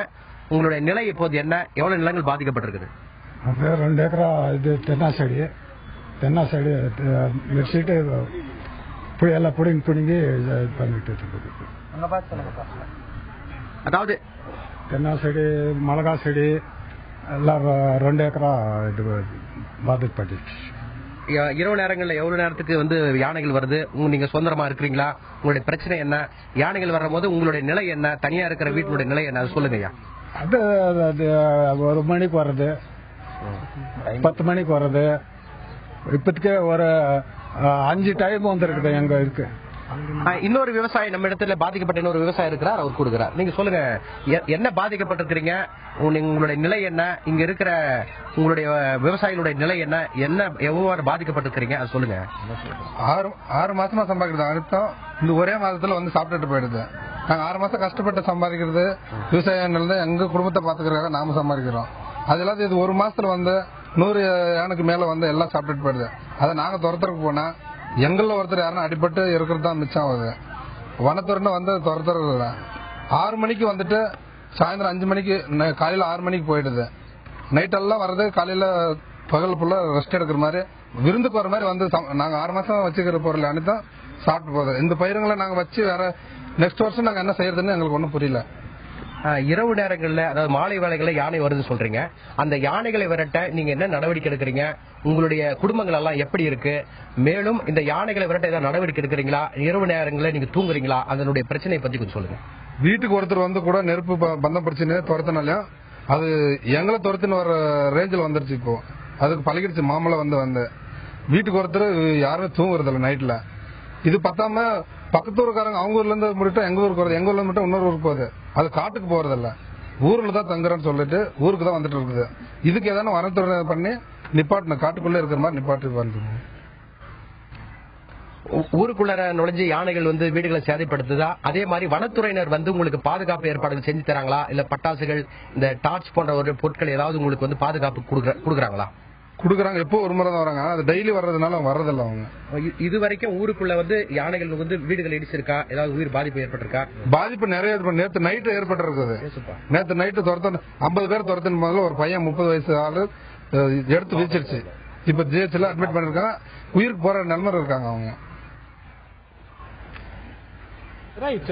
[SPEAKER 3] உங்களுடைய நிலை இப்போது என்ன? எவ்வளவு நிலங்கள் பாதிக்கப்பட்டிருக்குது?
[SPEAKER 8] 2 ஏக்கரா இது தென்னா சைடு மிர்ச்சிட்டு எல்லாம் பிடுங்கி பண்ணிட்டு இருக்குது.
[SPEAKER 3] அதாவது
[SPEAKER 8] தென்னா செடி, மிளகா செடி எல்லாம் 2 ஏக்கரா இது பாதிக்கப்பட்டுச்சு.
[SPEAKER 3] இரவு நேரங்கள்ல எவ்வளவு நேரத்துக்கு யானைகள் வருது? நீங்க சுதந்திரமா இருக்கிறீங்களா? உங்களுடைய பிரச்சனை என்ன? யானைகள் வரும் போது உங்களுடைய நிலை என்ன? தனியா இருக்கிற வீட்டுடைய நிலை என்ன? அது சொல்லுங்க ஐயா.
[SPEAKER 8] அது 1 மணிக்கு வர்றது, 10 மணிக்கு வர்றது. இப்போதைக்கு ஒரு 5 டைம் வந்துருக்குது எங்க இருக்கு.
[SPEAKER 3] இன்னொரு விவசாயி நம்ம இடத்துல பாதிக்கப்பட்ட இன்னொரு விவசாயி இருக்கிறார், அவர் கொடுக்கிறார். நீங்க சொல்லுங்க, என்ன பாதிக்கப்பட்டிருக்கிறீங்க? உங்களுடைய நிலை என்ன? இங்க இருக்கிற உங்களுடைய விவசாயிகளுடைய நிலை என்ன? எவ்வாறு பாதிக்கப்பட்டிருக்கிறீங்க அது சொல்லுங்க.
[SPEAKER 9] 6 மாசமா சம்பாதிக்கிறது அர்த்தம் இந்த ஒரே மாதத்துல சாப்பிட்டுட்டு போயிடுது. நாங்க 6 மாசம் கஷ்டப்பட்டு சம்பாதிக்கிறது விவசாயம் எங்க குடும்பத்தை பாத்துக்கிறதுக்காக நாம சம்பாதிக்கிறோம். அது இல்லாத இது 1 மாசத்துல 100 யானைக்கு மேல எல்லாம் சாப்பிட்டுட்டு போயிடுது. அதை நாங்க துரத்துறதுக்கு போனா எங்கள ஒருத்தர் யாரும் அடிபட்டு இருக்கிறது தான் மிச்சம் ஆகுது. வனத்துறைன்னு துரத்துறது 6 மணிக்கு சாயந்தரம் 5 மணிக்கு, காலையில 6 மணிக்கு போயிடுது. நைட்டெல்லாம் வர்றது, காலையில பகல் ஃபுல்லா ரெஸ்ட் எடுக்கிற மாதிரி, விருந்துக்கு வர மாதிரி நாங்க 6 மாசம் வச்சுக்கிற பொருள் அனைத்தும் சாப்பிட்டு போகுது. இந்த பயிர்களை நாங்க வச்சு வேற நெக்ஸ்ட் வருஷம் நாங்க என்ன செய்யறதுன்னு எங்களுக்கு ஒன்றும் புரியல.
[SPEAKER 3] இரவு நேரங்கள்ல, அதாவது மாலை வேளைகள்ல யானை வருது சொல்றீங்க. அந்த யானைகளை விரட்ட நீங்க என்ன நடவடிக்கை எடுக்கிறீங்க? உங்களுடைய குடும்பங்கள் எல்லாம் எப்படி இருக்கு? மேலும் இந்த யானைகளை விரட்ட ஏதாவது நடவடிக்கை எடுக்கிறீங்களா? இரவு நேரங்களில் நீங்க தூங்குறீங்களா? அதனுடைய பிரச்சனையை பத்தி கொஞ்சம் சொல்லுங்க.
[SPEAKER 9] வீட்டுக்கு ஒருத்தர் கூட நெருப்பு பந்தம் பிரச்சனை துரத்தினாலையும் அது எங்களை துரத்துன்னு வர ரேஞ்சில் வந்துருச்சு. இப்போ அதுக்கு பழகிடுச்சு. மாமலை வந்து வீட்டுக்கு ஒருத்தர் யாருமே தூங்குறதில்ல நைட்ல. இது பத்தாம பக்கத்து ஊருக்காரங்க அவங்க ஊர்ல இருந்து மட்டும் எங்க ஊருக்கு வருது, எங்க ஊர்ல மட்டும் இன்னொரு ஊருக்கு போகுது. அது காட்டுக்கு போறதில்ல, ஊர்ல தான் தங்குறேன்னு சொல்லிட்டு ஊருக்கு தான் வந்துட்டு இருக்குது. இதுக்கு ஏதாவது வனத்துறை பண்ணி நிப்பாட்டணும், காட்டுக்குள்ள இருக்கிற மாதிரி நிப்பாட்டி வந்துடும்.
[SPEAKER 3] ஊருக்குள்ள நுழைஞ்சு யானைகள் வந்து வீடுகளை சேதப்படுத்துதா? அதே மாதிரி வனத்துறையினர் வந்து உங்களுக்கு பாதுகாப்பு ஏற்பாடுகள் செஞ்சு தராங்களா? இல்ல பட்டாசுகள், இந்த டார்ச் போன்ற ஒரு பொருட்கள் ஏதாவது உங்களுக்கு வந்து பாதுகாப்பு கொடுக்குறாங்களா?
[SPEAKER 9] கொடுக்குறாங்க, எப்போ ஒரு முறை தான் வராங்க. அது டெய்லி வர்றதுனால வர்றதில்ல அவங்க.
[SPEAKER 3] இது வரைக்கும் ஊருக்குள்ள வந்து யானைகள் வந்து வீடுகள் இடிச்சிருக்கா? ஏதாவது உயிர் பாதிப்பு ஏற்பட்டிருக்கா?
[SPEAKER 9] பாதிப்பு நிறைய நேற்று நைட்டு ஏற்பட்டிருக்குது. நேற்று நைட்டு 50 பேர் துரத்தின் முதல்ல ஒரு பையன் 30 வயசு ஆளு எடுத்து வீச்சிருச்சு. இப்ப ஜிஹெச்ல அட்மிட் பண்ணிருக்காங்க. உயிருக்கு போற நிலைமை இருக்காங்க அவங்க.
[SPEAKER 1] ரைட்.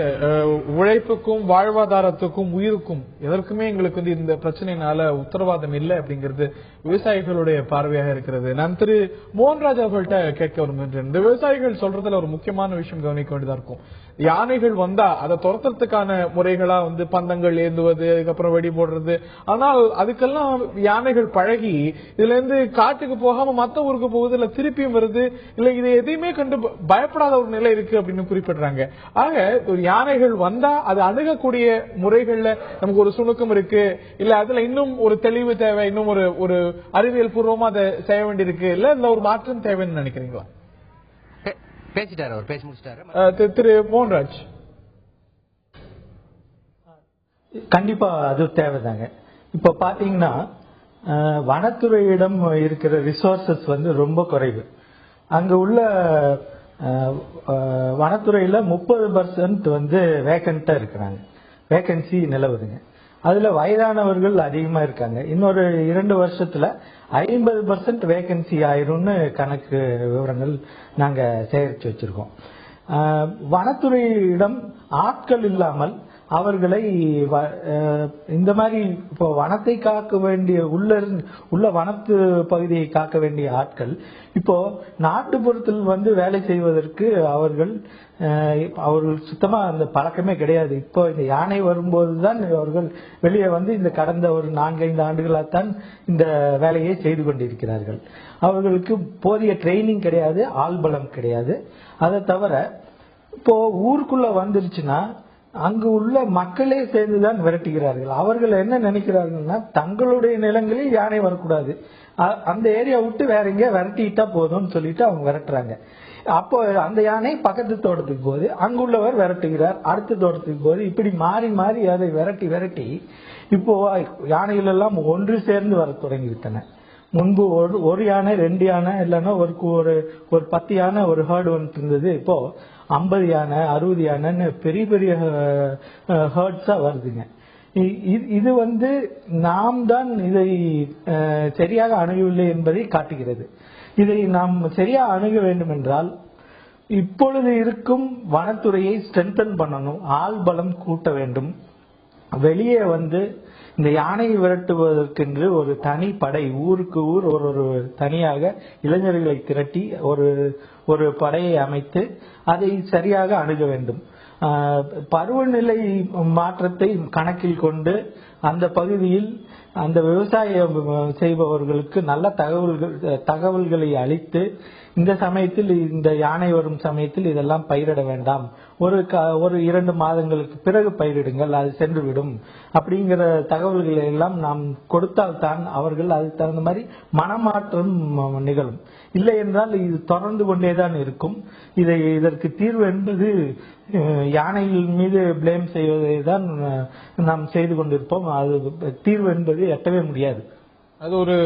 [SPEAKER 1] உழைப்புக்கும் வாழ்வாதாரத்துக்கும் உயிருக்கும் எதற்குமே எங்களுக்கு வந்து இந்த பிரச்சனையினால உத்தரவாதம் இல்லை அப்படிங்கிறது விவசாயிகளுடைய பார்வையாக இருக்கிறது. நான் திரு மோகன்ராஜ் அவர்கள்ட்ட கேட்க விரும்புகின்றேன். இந்த விவசாயிகள் சொல்றதுல ஒரு முக்கியமான விஷயம் கவனிக்க வேண்டியதா இருக்கும். யானைகள் வந்தா அதை துரத்துறதுக்கான முறைகளா வந்து பந்தங்கள் ஏந்துவது, அதுக்கப்புறம் வெடி போடுறது. ஆனால் அதுக்கெல்லாம் யானைகள் பழகி இதுல இருந்து காட்டுக்கு போகாம மத்த ஊருக்கு போகுது, இல்ல திருப்பியும் வருது, இல்ல இதை எதையுமே கண்டு பயப்படாத ஒரு நிலை இருக்கு அப்படின்னு குறிப்பிடுறாங்க. ஆக ஒரு யானைகள் வந்தா அது அணுகக்கூடிய முறைகள்ல நமக்கு ஒரு சுணுக்கம் இருக்கு, இல்ல அதுல இன்னும் ஒரு தெளிவு தேவை, இன்னும் ஒரு அறிவியல் பூர்வமா அதை செய்ய வேண்டியிருக்கு, இல்ல இதுல ஒரு மாற்றம் தேவைன்னு நினைக்கிறீங்களா?
[SPEAKER 3] பேசிட்டாரு அவர், பேசி முடிச்சிட்டாரு.
[SPEAKER 1] திரு மோகன்ராஜ்.
[SPEAKER 4] கண்டிப்பா அது தேவைதாங்க. இப்ப பாத்தீங்கன்னா வனத்துறையிடம் இருக்கிற ரிசோர்சஸ் வந்து ரொம்ப குறைவு. அங்க உள்ள வனத்துறையில 30% வந்து வேக்கண்டா இருக்கிறாங்க, வேக்கன்சி நிலவுதுங்க. அதுல வயதானவர்கள் அதிகமா இருக்காங்க. இன்னொரு 2 வருஷத்துல 50% வேக்கன்சி ஆயிரும்னு கணக்கு விவரங்கள் நாங்க சேகரிச்சு வச்சிருக்கோம். வனத்துறையிடம் ஆட்கள் இல்லாமல் அவர்களை இந்த மாதிரி இப்போ வனத்தை காக்க வேண்டிய உள்ள வனத்து பகுதியை காக்க வேண்டிய ஆட்கள் இப்போ நாட்டுப்புறத்தில் வந்து வேலை செய்வதற்கு அவர்கள் சுத்தமா அந்த பழக்கமே கிடையாது. இப்போ இந்த யானை வரும்போதுதான் அவர்கள் வெளியே வந்து இந்த கடந்த ஒரு 4-5 ஆண்டுகளாகத்தான் இந்த வேலையை செய்து கொண்டிருக்கிறார்கள். அவர்களுக்கு போதிய ட்ரைனிங் கிடையாது, ஆள்பலம் கிடையாது. அதை தவிர இப்போ ஊருக்குள்ள வந்துருச்சுன்னா அங்கு உள்ள மக்களே சேர்ந்துதான் விரட்டுகிறார்கள். அவர்கள் என்ன நினைக்கிறார்கள்னா தங்களுடைய நிலங்களில் யானை வரக்கூடாது, அந்த ஏரியா விட்டு வேற எங்க விரட்டிட்டா போதும்னு சொல்லிட்டு அவங்க விரட்டுறாங்க. அப்போ அந்த யானை பக்கத்து தோட்டத்துக்கு போகுது, அங்குள்ளவர் விரட்டுகிறார், அடுத்த தோட்டத்துக்கு போகுது. இப்படி மாறி மாறி அதை விரட்டி இப்போ யானைகள் எல்லாம் ஒன்று சேர்ந்து வர தொடங்கிவிட்டன. முன்பு ஒரு யானை 2 யானை இல்லைன்னா ஒரு 10 யானை ஒரு ஹேர்டு வந்துட்டு இருந்தது. இப்போ 50 யானை 60 யானைன்னு பெரிய பெரிய ஹேர்ட்ஸா வருதுங்க. இது வந்து நாம் தான் இதை சரியாக அணுகவில்லை என்பதை காட்டுகிறது. இதை நாம் சரியா அணுக வேண்டும் என்றால் இப்பொழுது இருக்கும் வனத்துறையை ஸ்ட்ரென்தன் பண்ணணும், ஆள் பலம் கூட்ட வேண்டும். வெளியே வந்து இந்த யானையை விரட்டுவதற்கென்று ஒரு தனி படை, ஊருக்கு ஊர் ஒரு தனியாக இளைஞர்களை திரட்டி ஒரு படையை அமைத்து அதை சரியாக அணுக வேண்டும். பருவநிலை மாற்றத்தை கணக்கில் கொண்டு அந்த பகுதியில் அந்த விவசாயம் செய்பவர்களுக்கு நல்ல தகவல்களை அளித்து இந்த சமயத்தில் இந்த யானை வரும் சமயத்தில் இதெல்லாம் பயிரிட வேண்டாம், ஒரு 2 மாதங்களுக்கு பிறகு பயிரிடுங்கள், அது சென்றுவிடும் அப்படிங்கிற தகவல்களை எல்லாம் நாம் கொடுத்தால்தான் அவர்கள் அதுக்கு தகுந்த மாதிரி மனமாற்றம் நிகழும். இல்லை என்றால் இது தொடர்ந்து கொண்டேதான் இருக்கும். இதற்கு தீர்வு என்பது யானைகள் மீது பிளேம் செய்வதை தான் நாம் செய்து கொண்டிருப்போம். அது தீர்வு என்பது எட்டவே முடியாது.
[SPEAKER 1] அது ஒரு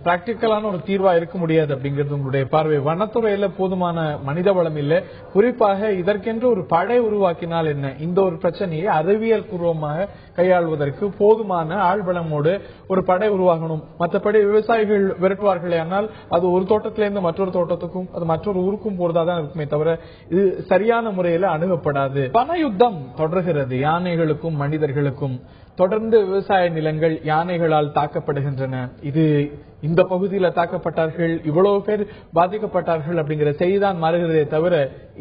[SPEAKER 1] பிராக்டிக்கலான ஒரு தீர்வா இருக்க முடியாது அப்படிங்கிறது உங்களுடைய பார்வை. வனத்துறையில போதுமான மனித வளம் இல்லை. குறிப்பாக இதற்கென்று ஒரு படை உருவாக்கினால் என்ன, இந்த ஒரு பிரச்சனையை அறிவியல் பூர்வமாக கையாள்வதற்கு போதுமான ஆழ்வளமோடு ஒரு படை உருவாகணும். மற்றபடி விவசாயிகள் விரட்டுவார்களே, ஆனால் அது ஒரு தோட்டத்திலிருந்து மற்றொரு தோட்டத்துக்கும் அது மற்றொரு ஊருக்கும் போறதாதான் இருக்குமே தவிர இது சரியான முறையில அணுகப்படாது. வன யுத்தம் தொடர்கிறது. யானைகளுக்கும் மனிதர்களுக்கும் தொடர்ந்து விவசாய நிலங்கள் யானைகளால் தாக்கப்படுகின்றன. இந்த பகுதியில தாக்கப்பட்டார்கள், இவ்வளவு பேர் பாதிக்கப்பட்டார்கள் அப்படிங்கிற செய்திதான் மாறுகிறதே தவிர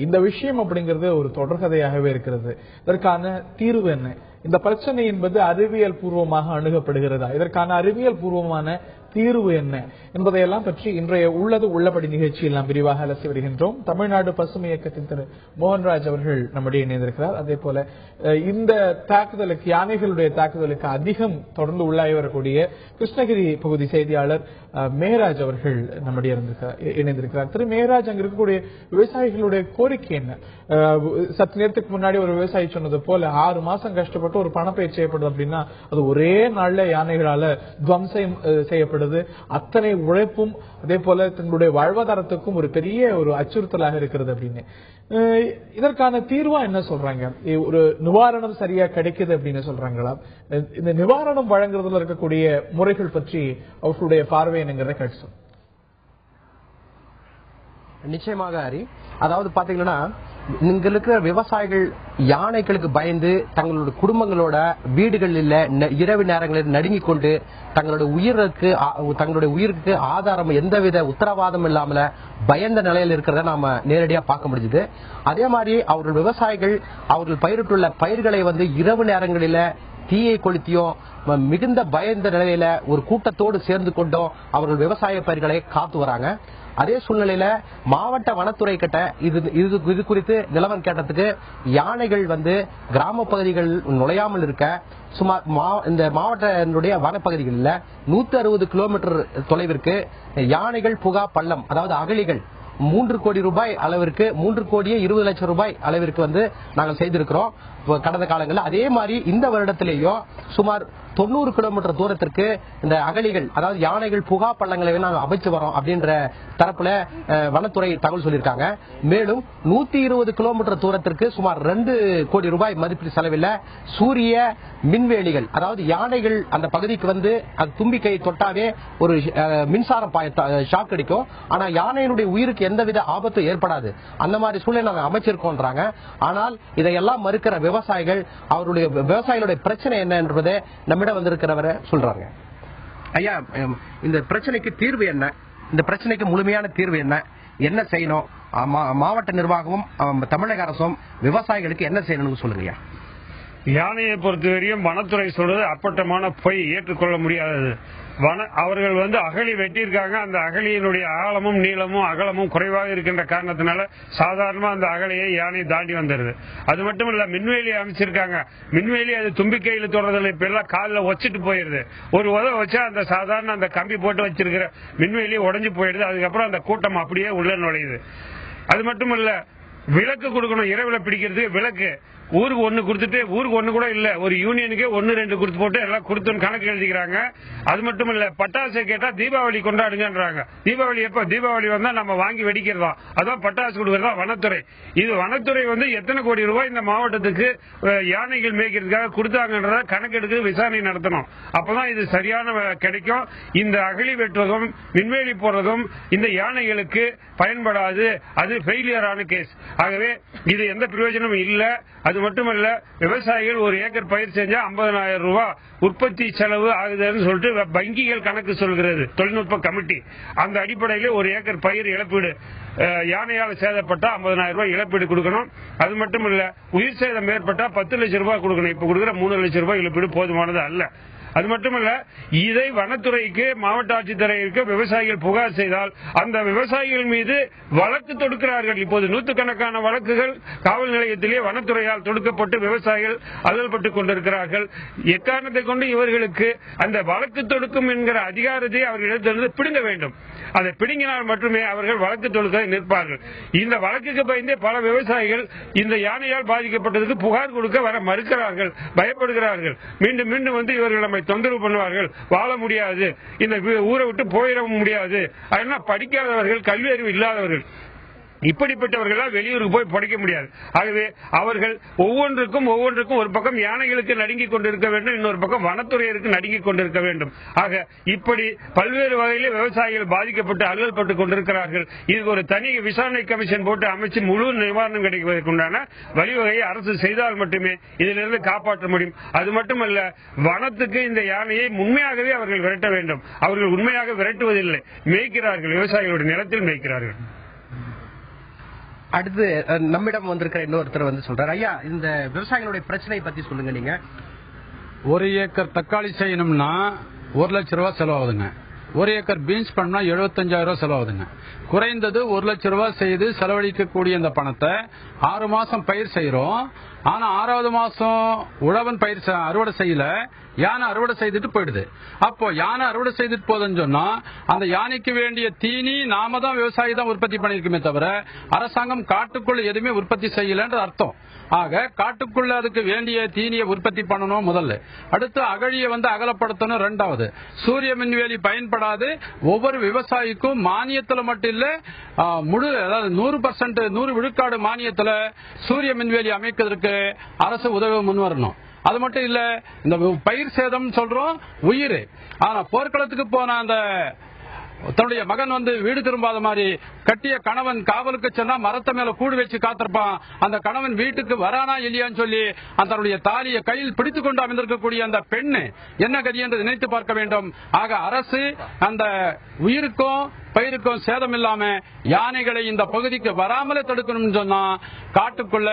[SPEAKER 1] இந்த விஷயம் அப்படிங்கிறது ஒரு தொடர்கதையாகவே இருக்கிறது. இதற்கான தீர்வு என்ன? இந்த பிரச்சனை என்பது அறிவியல் பூர்வமாக அணுகப்படுகிறதா? இதற்கான அறிவியல் பூர்வமான தீர்வு என்ன என்பதையெல்லாம் பற்றி இன்றைய உள்ளது உள்ளபடி நிகழ்ச்சியில் நாம் விரிவாக அலசி வருகின்றோம். தமிழ்நாடு பசுமை இயக்கத்தின் திரு மோகன்ராஜ் அவர்கள் நம்முடைய இணைந்திருக்கிறார். அதே போல இந்த தாக்குதலுக்கு, யானைகளுடைய தாக்குதலுக்கு அதிகம் தொடர்ந்து உள்ளாகி வரக்கூடிய கிருஷ்ணகிரி பகுதி செய்தியாளர் மேகராஜ் அவர்கள் நம்முடைய இணைந்திருக்கிறார். திரு மேகராஜ், அங்க இருக்கக்கூடிய விவசாயிகளுடைய கோரிக்கை என்ன? சற்று நேரத்துக்கு முன்னாடி ஒரு விவசாயி சொன்னது போல 6 மாசம் கஷ்டப்பட்டு ஒரு பணப்பயிர் செய்யப்படுது அப்படின்னா அது ஒரே நாள்ல யானைகளால துவம்சம் செய்யப்படுது. அத்தனை உழைப்பும் அதே போல தங்களுடைய வாழ்வாதாரத்துக்கும் ஒரு பெரிய ஒரு அச்சுறுத்தலாக இருக்கிறது அப்படின்னு. இதற்கான தீர்வா என்ன சொல்றாங்க? ஒரு நிவாரணம் சரியா கிடைக்குது அப்படின்னு சொல்றாங்களா? இந்த நிவாரணம் வழங்குறதுல இருக்கக்கூடிய முறைகள் பற்றி அவர்களுடைய பார்வை என்னங்கிறத கேட்டு.
[SPEAKER 3] நிச்சயமாக ஹரி, அதாவது பாத்தீங்கன்னா இங்க இருக்கிற விவசாயிகள் யானைகளுக்கு பயந்து தங்களுடைய குடும்பங்களோட வீடுகளில் இரவு நேரங்களில் நடுங்கிக் கொண்டு தங்களுடைய உயிருக்கு ஆதாரம் எந்தவித உத்தரவாதம் இல்லாமல பயந்த நிலையில் இருக்கிறத நாம நேரடியா பார்க்க முடியுது. அதே மாதிரி அவர்கள் விவசாயிகள் அவர்கள் பயிரிட்டுள்ள பயிர்களை இரவு நேரங்களில தீயை கொளுத்தியும் மிகுந்த பயந்த நிலையில ஒரு கூட்டத்தோடு சேர்ந்து கொண்டும் அவர்கள் விவசாய பயிர்களை காத்து வராங்க. அதே சூழ்நிலையில மாவட்ட வனத்துறை கிட்ட இது குறித்து நிலவரம் கேட்டதுக்கு யானைகள் கிராம பகுதிகள் நுழையாமல் இருக்க சுமார் இந்த மாவட்ட வனப்பகுதிகளில் 160 கிலோமீட்டர் தொலைவிற்கு யானைகள் புகா பள்ளம், அதாவது அகழிகள் 3 கோடி ரூபாய் அளவிற்கு 3 கோடியே 20 லட்சம் ரூபாய் அளவிற்கு நாங்கள் செய்திருக்கிறோம் கடந்த காலங்களில். அதே மாதிரி இந்த வருடத்திலேயும் சுமார் 90 கிலோமீட்டர் தூரத்திற்கு இந்த அகழிகள், அதாவது யானைகள் புகா பள்ளங்களை நாங்கள் அமைச்சு வரோம் அப்படின்ற தரப்புல வனத்துறை தகவல் சொல்லியிருக்காங்க. மேலும் 120 கிலோமீட்டர் தூரத்திற்கு சுமார் 2 கோடி ரூபாய் மதிப்பீடு செலவில் சூரிய மின்வேலிகள், அதாவது யானைகள் அந்த பகுதிக்கு அது தும்பிக்கை தொட்டாவே ஒரு மின்சாரம் ஷாக் அடிக்கும். ஆனா யானையினுடைய உயிருக்கு எந்தவித ஆபத்தும் ஏற்படாது. அந்த மாதிரி சூழ்நிலை நாங்கள் அமைச்சிருக்கோன்றாங்க. ஆனால் இதையெல்லாம் மறுக்கிற விவசாயிகள், அவருடைய விவசாயிகளுடைய பிரச்சனை என்ன என்பதை நம்மிடம் வந்திருக்கிறவரை சொல்றாங்க. ஐயா, இந்த பிரச்சனைக்கு தீர்வு என்ன? இந்த பிரச்சனைக்கு முழுமையான தீர்வு என்ன? என்ன செய்யணும்? மாவட்ட நிர்வாகமும் தமிழக அரசும் விவசாயிகளுக்கு என்ன செய்யணும்னு சொல்லுங்க.
[SPEAKER 5] யானையை பொறுத்தவரையும் வனத்துறை சொல்றது அப்பட்டமான பொய், ஏற்றுக்கொள்ள முடியாதது. அவர்கள் அகழி வெட்டியிருக்காங்க. அந்த அகழியினுடைய ஆழமும் நீளமும் அகலமும் குறைவாக இருக்கின்ற காரணத்தினால சாதாரணமா அந்த அகழியை யானை தாண்டி வந்துருது. அது மட்டும் இல்ல, மின்வேலி அமைச்சிருக்காங்க. மின்வேலி அது தும்பிக்கையில தொடர்றதுல இப்ப எல்லாம் காலில் வச்சுட்டு போயிருது. ஒரு உதவ வச்சா அந்த சாதாரண அந்த கம்பி போட்டு வச்சிருக்கிற மின்வேலி உடஞ்சு போயிடுது. அதுக்கப்புறம் அந்த கூட்டம் அப்படியே உள்ள நுழையுது. அது மட்டும் இல்ல, விளக்கு கொடுக்கணும். இரவுல பிடிக்கிறதுக்கு விளக்கு ஊருக்கு 1 கொடுத்துட்டு, ஊருக்கு 1 கூட இல்ல, ஒரு யூனியனுக்கே 1, 2 கொடுத்து போட்டு எல்லாம் கொடுத்துன்னு கணக்கு எழுதிக்கிறாங்க. அது மட்டும் இல்ல, பட்டாசு கேட்டா தீபாவளி கொண்டாடுங்கன்றாங்க. தீபாவளி எப்ப? தீபாவளி வந்தா நம்ம வாங்கி வெடிக்கிறதா? அதான் பட்டாசு கொடுக்கறதா வனத்துறை. இது வனத்துறை எத்தனை கோடி ரூபாய் இந்த மாவட்டத்துக்கு யானைகள் மேய்க்கிறதுக்காக கொடுத்தாங்கன்றத கணக்கெடுத்து விசாரணை நடத்தணும். அப்பதான் இது சரியான கிடைக்கும். இந்த அகழி வெட்டுவதும் மின்வேலி போடுறதும் இந்த யானைகளுக்கு பயன்படாது. அது ஃபெயிலியரான கேஸ். ஆகவே இது எந்த பிரயோஜனமும் இல்ல. அது மட்டுமல்ல, விவசாயிகள் 1 ஏக்கர் பயிர் செஞ்சா 50,000 ரூபாய் உற்பத்தி செலவு ஆகுதுன்னு சொல்லிட்டு வங்கிகள் கணக்கு சொல்கிறது, தொழில்நுட்ப கமிட்டி. அந்த அடிப்படையில் 1 ஏக்கர் பயிர் இழப்பீடு யானையால் சேதப்பட்டா 50,000 ரூபாய் இழப்பீடு கொடுக்கணும். அது மட்டும் இல்ல, உயிர் சேதம் ஏற்பட்டா 10 லட்சம் ரூபாய் கொடுக்கணும். இப்ப கொடுக்கிற 3 லட்சம் ரூபாய் இழப்பீடு போதுமானது அல்ல. அது மட்டுமல்ல, இதை வனத்துறைக்கு, மாவட்ட ஆட்சித்தலைவருக்கு விவசாயிகள் புகார் செய்தால் அந்த விவசாயிகள் மீது வழக்கு தொடுக்கிறார்கள். இப்போது 100கணக்கான வழக்குகள் காவல் நிலையத்திலே வனத்துறையால் தொடுக்கப்பட்டு விவசாயிகள் அல்லல்பட்டுக் கொண்டிருக்கிறார்கள். எக்காரணத்தை கொண்டு இவர்களுக்கு அந்த வழக்கு தொடுக்கும் என்கிற அதிகாரத்தை அவர்களிடத்திலிருந்து பிடுங்க வேண்டும். அதை பிடுங்கினால் மட்டுமே அவர்கள் வழக்கு தொடுக்க நிற்பார்கள். இந்த வழக்குக்கு பயந்தே பல விவசாயிகள் இந்த யானையால் பாதிக்கப்பட்டதுக்கு புகார் கொடுக்க வர மறுக்கிறார்கள், பயப்படுகிறார்கள். மீண்டும் மீண்டும் இவர்கள் நம்மை தொந்தரவு பண்ணுவார்கள், வாழ முடியாது, இந்த ஊரை விட்டு போயிட முடியாது. அதனால் படிக்காதவர்கள், கல்வி அறிவு இல்லாதவர்கள், இப்படிப்பட்டவர்களால் வெளியூருக்கு போய் படிக்க முடியாது. ஆகவே அவர்கள் ஒவ்வொன்றுக்கும் ஒரு பக்கம் யானைகளுக்கு நடுங்கிக் கொண்டிருக்க வேண்டும், இன்னொரு பக்கம் வனத்துறையிற்கு நடுங்கிக் கொண்டிருக்க வேண்டும். ஆக இப்படி பல்வேறு வகையிலே விவசாயிகள் பாதிக்கப்பட்டு அல்லல்பட்டுக் கொண்டிருக்கிறார்கள். இதுக்கு ஒரு தனி விசாரணை கமிஷன் போட்டு அமைச்சு முழு நிவாரணம் கிடைப்பதற்குண்டான வழிவகையை அரசு செய்தால் மட்டுமே இதிலிருந்து காப்பாற்ற முடியும். அது மட்டுமல்ல, வனத்துக்கு இந்த யானையை உண்மையாகவே அவர்கள் விரட்ட வேண்டும். அவர்கள் உண்மையாக விரட்டுவதில்லை, மேய்க்கிறார்கள், விவசாயிகளுடைய நிலத்தில் மேய்க்கிறார்கள்.
[SPEAKER 3] அடுத்து நம்மிடம் வந்திருக்கிற இன்னொருத்தர் சொல்றாரு. ஐயா, இந்த விவசாயிகளுடைய பிரச்சனை பத்தி சொல்லுங்க. நீங்க
[SPEAKER 8] 1 ஏக்கர் தக்காளி செய்யணும்னா 1 லட்சம் ரூபாய் செலவாகுதுங்க. ஒரு ஏக்கர் பீன்ஸ் பண்ணா 75,000 ரூபாய் செலவாகுதுங்க. குறைந்தது 1 லட்சம் ரூபாய் செய்து செலவழிக்கக்கூடிய இந்த பணத்தை 6 மாசம் பயிர் செய்யறோம். ஆனா 6வது மாசம் உழவன் பயிர் அறுவடை செய்யல, யானை அறுவடை செய்துட்டு போயிடுது. அப்போ யானை அறுவடை செய்துட்டு போதுன்னு சொன்னா அந்த யானைக்கு வேண்டிய தீனி நாம தான் விவசாயி தான் உற்பத்தி பண்ணிருக்குமே தவிர அரசாங்கம் காட்டுக்குள்ள எதுவுமே உற்பத்தி செய்யலன்ற அர்த்தம். ஆக காட்டுக்குள்ள அதுக்கு வேண்டிய தீனியை உற்பத்தி பண்ணணும் முதல்ல. அடுத்து அகழியை அகலப்படுத்தணும். 2வது சூரிய மின்வேலி பயன்படாது. ஒவ்வொரு விவசாயிக்கும் மானியத்துல மட்டும் இல்ல, முழு அதாவது 100% 100 விழுக்காடு மானியத்துல சூரிய மின்வேலி அமைக்கிறதுக்கு அரசு உதவி முன்வரணும். அது மட்டும் இல்ல, இந்த பயிர் சேதம் சொல்றோம் உயிர். ஆனா போர்க்களத்துக்கு போன அந்த தன்னுடைய மகன் வீடு திரும்பாத மாதிரி கட்டிய கணவன் காவலுக்கு சென்னா மரத்தை மேல கூடு வச்சு காத்திருப்பான். அந்த கணவன் வீட்டுக்கு வரானா இல்லையான்னு சொல்லி தன்னுடைய தாலியை கையில் பிடித்துக் கொண்டு அமர்ந்திருக்கக்கூடிய அந்த பெண்ணு என்ன கதி என்று நினைத்து பார்க்க வேண்டும். ஆக அரசு அந்த உயிருக்கும் பயிருக்கும் சேதம் இல்லாம யானைகளை இந்த பகுதிக்கு வராமலே தடுக்கணும்னு சொன்னா காட்டுக்குள்ள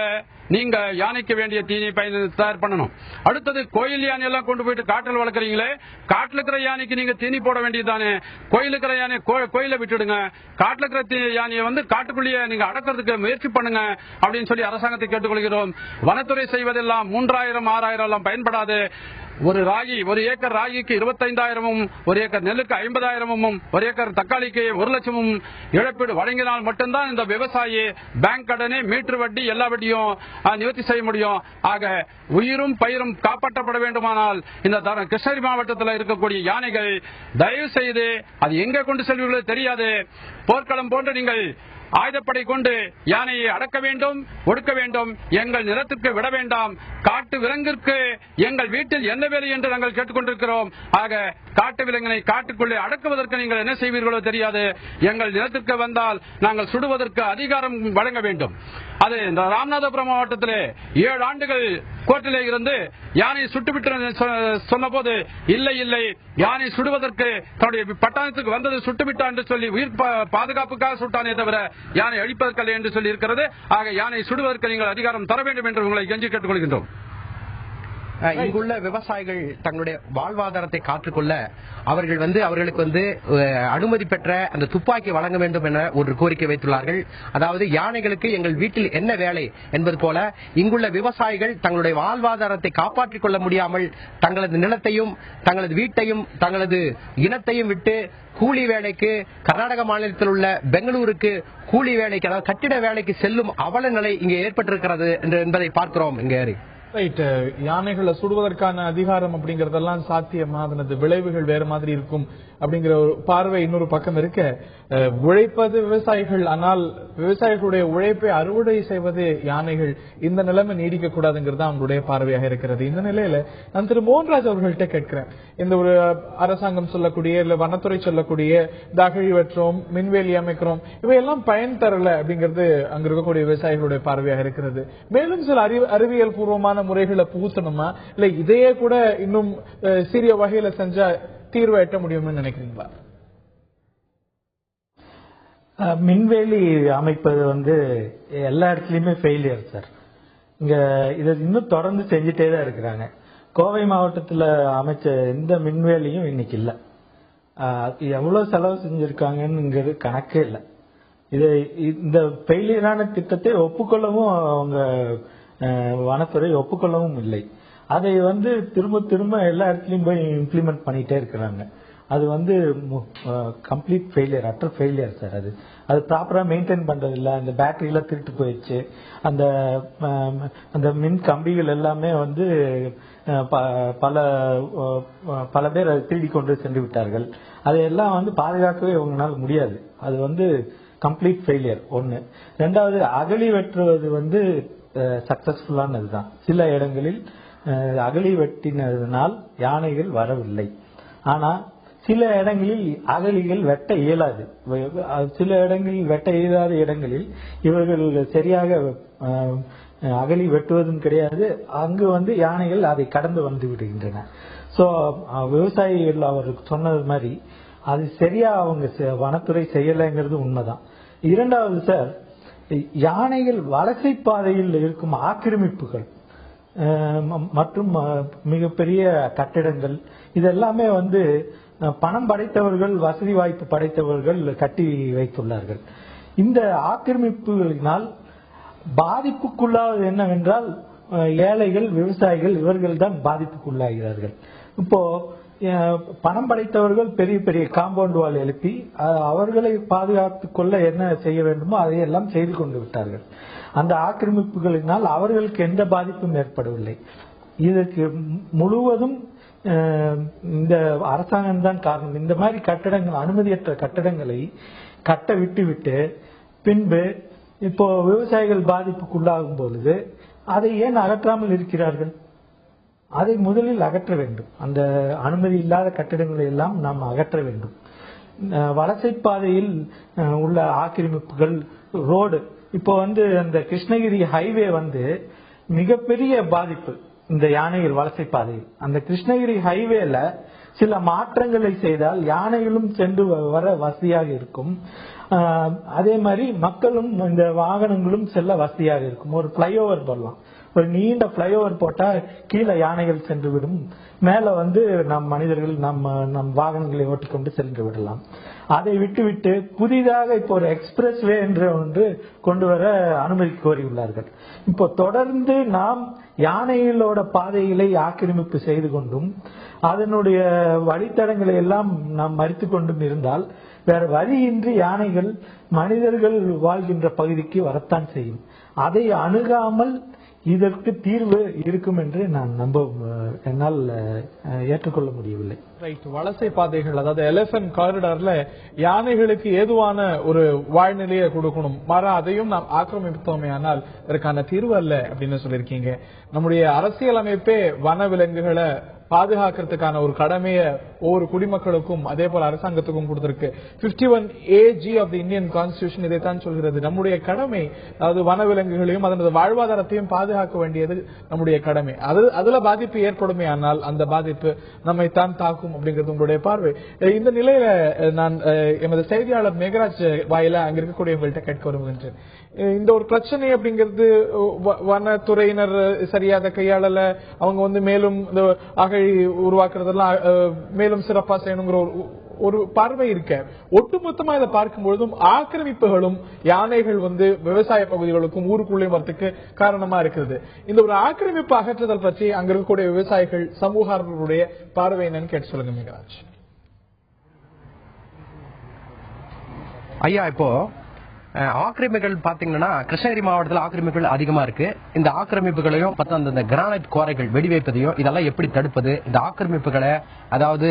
[SPEAKER 8] நீங்க யானைக்கு வேண்டிய தீனி தயார் பண்ணணும். அடுத்தது கோயில் யானை எல்லாம் கொண்டு போயிட்டு காட்டில் வளர்க்குறீங்களே, காட்டில் இருக்கிற யானைக்கு நீங்க தீனி போட வேண்டியதுதானே. கோயில் இருக்கிற யானை கோயில விட்டுடுங்க, காட்டில் இருக்கிற யானையை காட்டுக்குள்ளேயே நீங்க அடக்கிறதுக்கு முயற்சி பண்ணுங்க அப்படின்னு சொல்லி அரசாங்கத்தை கேட்டுக்கொள்கிறோம். வனத்துறை செய்வதெல்லாம் 3000 6000 எல்லாம் பயன்படாது. ஒரு ஏக்கர் ராகிக்கு 25,000 ஒரு ஏக்கர் நெல்லுக்கு 50,000 ஒரு ஏக்கர் தக்காளிக்கு 1 லட்சமும் இழப்பீடு வழங்கினால் மட்டும்தான் இந்த விவசாயி பேங்க் கடனே மீட்டர் வட்டி எல்லா வட்டியும் நிவர்த்தி செய்ய முடியும். ஆக உயிரும் பயிரும் காப்பாற்றப்பட வேண்டுமானால் இந்த கிருஷ்ணகிரி மாவட்டத்தில் இருக்கக்கூடிய யானைகள் தயவு செய்து அது எங்க கொண்டு செல்வீர்களோ தெரியாது, போர்க்களம் போன்று நீங்கள் ஆயுதப்படை கொண்டு யானையை அடக்க வேண்டும், ஒடுக்க வேண்டும். எங்கள் நிலத்திற்கு விட வேண்டாம். காட்டு விலங்கிற்கு எங்கள் வீட்டில் என்ன வேலை என்று நாங்கள் கேட்டுக்கொண்டிருக்கிறோம். ஆக காட்டு விலங்கினை காட்டுக்குள்ளே அடக்குவதற்கு நீங்கள் என்ன செய்வீர்களோ தெரியாது. எங்கள் நிலத்திற்கு வந்தால் நாங்கள் சுடுவதற்கு அதிகாரம் வழங்க வேண்டும். அது இந்த ராமநாதபுரம் மாவட்டத்திலே 7 ஆண்டுகள் கோர்ட்டிலே இருந்து யானை சுட்டுவிட்டு சொன்ன போது இல்லை யானை சுடுவதற்கு தன்னுடைய பட்டணத்துக்கு வந்தது சுட்டுவிட்டான் என்று சொல்லி உயிர் பாதுகாப்புக்காக சுட்டானே தவிர யானை அழிப்பதற்கல்ல என்று சொல்லி இருக்கிறது. ஆக யானை சுடுவதற்கு நீங்கள் அதிகாரம் தர வேண்டும் என்று உங்களை கெஞ்சி கேட்டுக்கொள்கின்றோம்.
[SPEAKER 3] இங்குள்ள விவசாயிகள் தங்களுடைய வாழ்வாதாரத்தை காற்றுக்கொள்ள அவர்கள் அவர்களுக்கு அனுமதி பெற்ற அந்த துப்பாக்கி வழங்க வேண்டும் என ஒரு கோரிக்கை வைத்துள்ளார்கள். அதாவது யானைகளுக்கு எங்கள் வீட்டில் என்ன வேலை என்பது போல இங்குள்ள விவசாயிகள் தங்களுடைய வாழ்வாதாரத்தை காப்பாற்றிக் கொள்ள முடியாமல் தங்களது நிலத்தையும் தங்களது வீட்டையும் தங்களது இனத்தையும் விட்டு கூலி வேலைக்கு கர்நாடக மாநிலத்தில் உள்ள பெங்களூருக்கு கூலி வேலைக்கு அதாவது கட்டிட வேலைக்கு செல்லும் அவல நிலை இங்கே ஏற்பட்டிருக்கிறது என்பதை பார்க்கிறோம். இங்கே
[SPEAKER 1] ரைட், யானைகளை சுடுவதற்கான அதிகாரம் அப்படிங்கறதெல்லாம் சாத்தியமா, அதனது விளைவுகள் வேற மாதிரி இருக்கும் அப்படிங்கிற ஒரு பார்வை இன்னொரு பக்கம் இருக்க, உழைப்பது விவசாயிகள், ஆனால் விவசாயிகளுடைய உழைப்பை அறுவடை செய்வது யானைகள். இந்த நிலைமை நீடிக்க கூடாதுங்கிறது அவங்களுடைய பார்வையாக இருக்கிறது. இந்த நிலையில நான் திரு மோகன்ராஜ் அவர்கள்ட்ட கேட்கிறேன், இந்த ஒரு அரசாங்கம் சொல்லக்கூடிய இல்ல வனத்துறை சொல்லக்கூடிய அகழி வெற்றோம், மின்வேலி அமைக்கிறோம், இவையெல்லாம் பயன் தரல அப்படிங்கிறது அங்க இருக்கக்கூடிய விவசாயிகளுடைய பார்வையாக இருக்கிறது. மேலும் சில அறிவியல் பூர்வமான முறைகளை புகுத்தணுமா, இல்ல இதையே கூட இன்னும் சீரிய வகையில செஞ்சா தீர்வை எட்ட முடியும்னு நினைக்கிறீங்களா?
[SPEAKER 4] மின்வேலி அமைப்பது எல்லா இடத்துலயுமே ஃபெயிலியர் சார். இங்க இதை இன்னும் தொடர்ந்து செஞ்சுட்டே தான் இருக்கிறாங்க. கோவை மாவட்டத்தில் அமைச்ச எந்த மின்வேலியும் இன்னைக்கு இல்ல. எவ்வளவு செலவு செஞ்சிருக்காங்கன்னு கணக்கே இல்லை. இந்த ஃபெயிலியரான திட்டத்தை ஒப்புக்கொள்ளவும் அவங்க வனத்துறை ஒப்புக்கொள்ளவும் இல்லை. அதை திரும்ப திரும்ப எல்லா இடத்துலயும் போய் இம்ப்ளிமெண்ட் பண்ணிட்டே இருக்கிறாங்க. அது complete failure, utter failure sir. அது ப்ராப்பரா மெயின்டைன் பண்றது இல்ல. அந்த பேட்டரி எல்லாம் திருட்டு போயிடுச்சு. அந்த மின் கம்பிகள் எல்லாமே பல பேர் அதை திருடி கொண்டு சென்று விட்டார்கள். அதையெல்லாம் பாதுகாக்கவே அவங்களால முடியாது. அது கம்ப்ளீட் ஃபெயிலியர் ஒன்னு. ரெண்டாவது, அகழி வெட்டுவது சக்சஸ்ஃபுல்லானதுதான். சில இடங்களில் அகழி வெட்டினதுனால் யானைகள் வரவில்லை. ஆனா சில இடங்களில் அகழிகள் வெட்ட இயலாது. சில இடங்களில் வெட்ட இயலாத இடங்களில் இவர்கள் சரியாக அகழி வெட்டுவதும் கிடையாது. அங்கு யானைகள் அதை கடந்து வந்து விடுகின்றன. சோ விவசாயிகள் அவருக்கு சொன்னது மாதிரி அது சரியா அவங்க வனத்துறை செய்யலைங்கிறது உண்மைதான். இரண்டாவது சார், யானைகள் வலசை பாதையில் இருக்கும் ஆக்கிரமிப்புகள் மற்றும் மிகப்பெரிய கட்டிடங்கள் இதெல்லாமே பணம் படைத்தவர்கள், வசதி வாய்ப்பு படைத்தவர்கள் கட்டி வைத்துள்ளார்கள். இந்த ஆக்கிரமிப்புகளினால் பாதிப்புக்குள்ளாவது என்னவென்றால் ஏழைகள், விவசாயிகள் இவர்கள் தான் பாதிப்புக்குள்ளாகிறார்கள். இப்போ பணம் படைத்தவர்கள் பெரிய பெரிய காம்பவுண்ட் வால் எழுப்பி அவர்களை பாதுகாத்துக் கொள்ள என்ன செய்ய வேண்டுமோ அதையெல்லாம் செய்து கொண்டு விட்டார்கள். அந்த ஆக்கிரமிப்புகளினால் அவர்களுக்கு எந்த பாதிப்பும் ஏற்படவில்லை. இதற்கு முழுவதும் இந்த அரசாங்கம் தான் காரணம். இந்த மாதிரி கட்டடங்கள், அனுமதியற்ற கட்டடங்களை கட்ட விட்டுவிட்டு பின்பு இப்போ விவசாயிகள் பாதிப்புக்குள்ளாகும் பொழுது அதை ஏன் அகற்றாமல் இருக்கிறார்கள்? அதை முதலில் அகற்ற வேண்டும். அந்த அனுமதி இல்லாத கட்டிடங்களை எல்லாம் நாம் அகற்ற வேண்டும். வலசைப்பாதையில் உள்ள ஆக்கிரமிப்புகள், ரோடு, இப்போ அந்த கிருஷ்ணகிரி ஹைவே மிகப்பெரிய பாதிப்பு இந்த யானைகள் வலசைப்பாதையில். அந்த கிருஷ்ணகிரி ஹைவேல சில மாற்றங்களை செய்தால் யானைகளும் சென்று வர வசதியாக இருக்கும். அதே மாதிரி மக்களும் இந்த வாகனங்களும் செல்ல வசதியாக இருக்கும். ஒரு பிளைஓவர் போடலாம், ஒரு நீண்ட பிளைஓவர் போட்டா கீழே யானைகள் சென்று விடும், மேல நம் மனிதர்கள் நம் வாகனங்களை ஓட்டிக்கொண்டு சென்று விடலாம். அதை விட்டுவிட்டு புதிதாக இப்போ ஒரு எக்ஸ்பிரஸ் வே என்று ஒன்று கொண்டு வர அனுமதி கோரியுள்ளார்கள். இப்போ தொடர்ந்து நாம் யானைகளோட பாதைகளை ஆக்கிரமிப்பு செய்து கொண்டும் அதனுடைய வழித்தடங்களை எல்லாம் நாம் மறித்து கொண்டும் இருந்தால் வேற வழியின்றி யானைகள் மனிதர்கள் வாழ்கின்ற பகுதிக்கு வரத்தான் செய்யும். அதை அணுகாமல் இதற்கு தீர்வு இருக்கும் என்று நான் என்னால் ஏற்றுக்கொள்ள முடியவில்லை.
[SPEAKER 1] ரைட். வலசை பாதைகள், அதாவது எலிபென்ட் காரிடார்ல யானைகளுக்கு ஏதுவான ஒரு வாழ்நிலையை கொடுக்கணும், மாறா அதையும் நாம் ஆக்கிரமித்தோமே ஆனால் இதற்கான தீர்வு அல்ல அப்படின்னு சொல்லியிருக்கீங்க. நம்முடைய அரசியல் அமைப்பே வனவிலங்குகளை பாதுகாக்கிறதுக்கான ஒரு கடமையை ஒவ்வொரு குடிமக்களுக்கும் அதே போல அரசாங்கத்துக்கும் கொடுத்திருக்கு. 51AG of the Indian constitution இதைத்தான் சொல்கிறது. நம்முடைய கடமை, அதாவது வனவிலங்குகளையும் அதனது வாழ்வாதாரத்தையும் பாதுகாக்க வேண்டியது நம்முடைய கடமை. அதுல பாதிப்பு ஏற்படுமே ஆனால் அந்த பாதிப்பு நம்மைத்தான் தாக்கும் அப்படிங்கிறது உங்களுடைய பார்வை. இந்த நிலையில நான் எமது செய்தியாளர் மேகராஜ் வாயில அங்க இருக்கக்கூடியவங்கள்ட்ட கேட்க விரும்புகின்றேன். இந்த ஒரு பிரச்சனை அப்படிங்கிறது வனத்துறையினர் சரியாக கையாளல, அவங்க மேலும் அகழி உருவாக்குறதெல்லாம் மேலும் சிறப்பா செய்யணுங்கிற ஒரு பார்வை இருக்க, ஒட்டுமொத்தமா இதை பார்க்கும்பொழுதும் ஆக்கிரமிப்புகளும் யானைகள் விவசாய பகுதிகளுக்கும் ஊருக்குள்ளே வரத்துக்கு காரணமா இருக்குது. இந்த ஒரு ஆக்கிரமிப்பு அகற்றுதல் பற்றி அங்க இருக்கக்கூடிய விவசாயிகள், சமூகர்களுடைய பார்வை என்னன்னு கேட்டு சொல்லுங்க மேகராஜ்.
[SPEAKER 3] ஐயா, இப்போ ஆக்கிரமிப்புகள் பாத்தீங்கன்னா கிருஷ்ணகிரி மாவட்டத்தில் ஆக்கிரமிப்புகள் அதிகமா இருக்கு. இந்த ஆக்கிரமிப்புகளையும் அந்த கிரானைட் குவாரைகள் வெடி வைப்பதையும் இதெல்லாம் எப்படி தடுப்பது, இந்த ஆக்கிரமிப்புகளை, அதாவது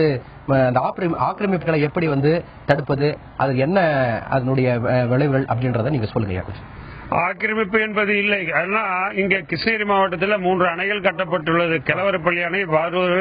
[SPEAKER 3] ஆக்கிரமிப்புகளை எப்படி தடுப்பது, அது என்ன அதனுடைய விளைவுகள் அப்படின்றத நீங்க சொல்லுங்க.
[SPEAKER 5] ஆக்கிரமிப்பு என்பது இல்லை. அதனால் இங்க கிருஷ்ணகிரி மாவட்டத்தில் 3 அணைகள் கட்டப்பட்டுள்ளது. கிழவரப்பள்ளி அணை, வாரூர்,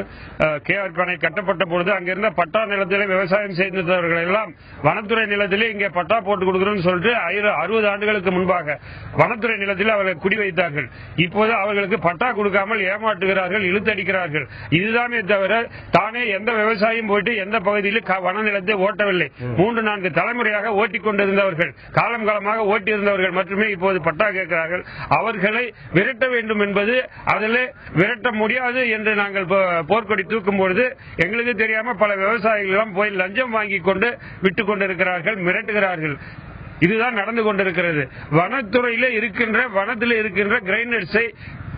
[SPEAKER 5] கேஆர்பி அணை கட்டப்பட்ட பொழுது அங்கிருந்த பட்டா நிலத்திலே விவசாயம் செய்தவர்கள் எல்லாம் வனத்துறை நிலத்திலே இங்கே பட்டா போட்டு கொடுக்கிறோம் சொல்லிட்டு 60 ஆண்டுகளுக்கு முன்பாக வனத்துறை நிலத்தில் அவர்கள் குடி வைத்தார்கள். இப்போது அவர்களுக்கு பட்டா கொடுக்காமல் ஏமாற்றுகிறார்கள், இழுத்தடிக்கிறார்கள். இதுதானே தவிர தானே எந்த விவசாயம் போயிட்டு எந்த பகுதியில் வன நிலத்தை ஓட்டவில்லை. 3-4 தலைமுறையாக ஓட்டிக் கொண்டிருந்தவர்கள், காலம் காலமாக ஓட்டியிருந்தவர்கள் மட்டுமே இப்போது பட்டா கேட்கிறார்கள். அவர்களை விரட்ட வேண்டும் என்பது, அதில் விரட்ட முடியாது என்று நாங்கள் போர்க்கொடி தூக்கும் பொழுது எங்களுக்கு தெரியாம பல விவசாயிகள் போய் லஞ்சம் வாங்கி கொண்டு விட்டுக் கொண்டிருக்கிறார்கள், மிரட்டுகிறார்கள். இதுதான் நடந்து கொண்டிருக்கிறது. வனத்துறையில இருக்கின்ற, வனத்தில் இருக்கின்ற கிரைனர்ஸை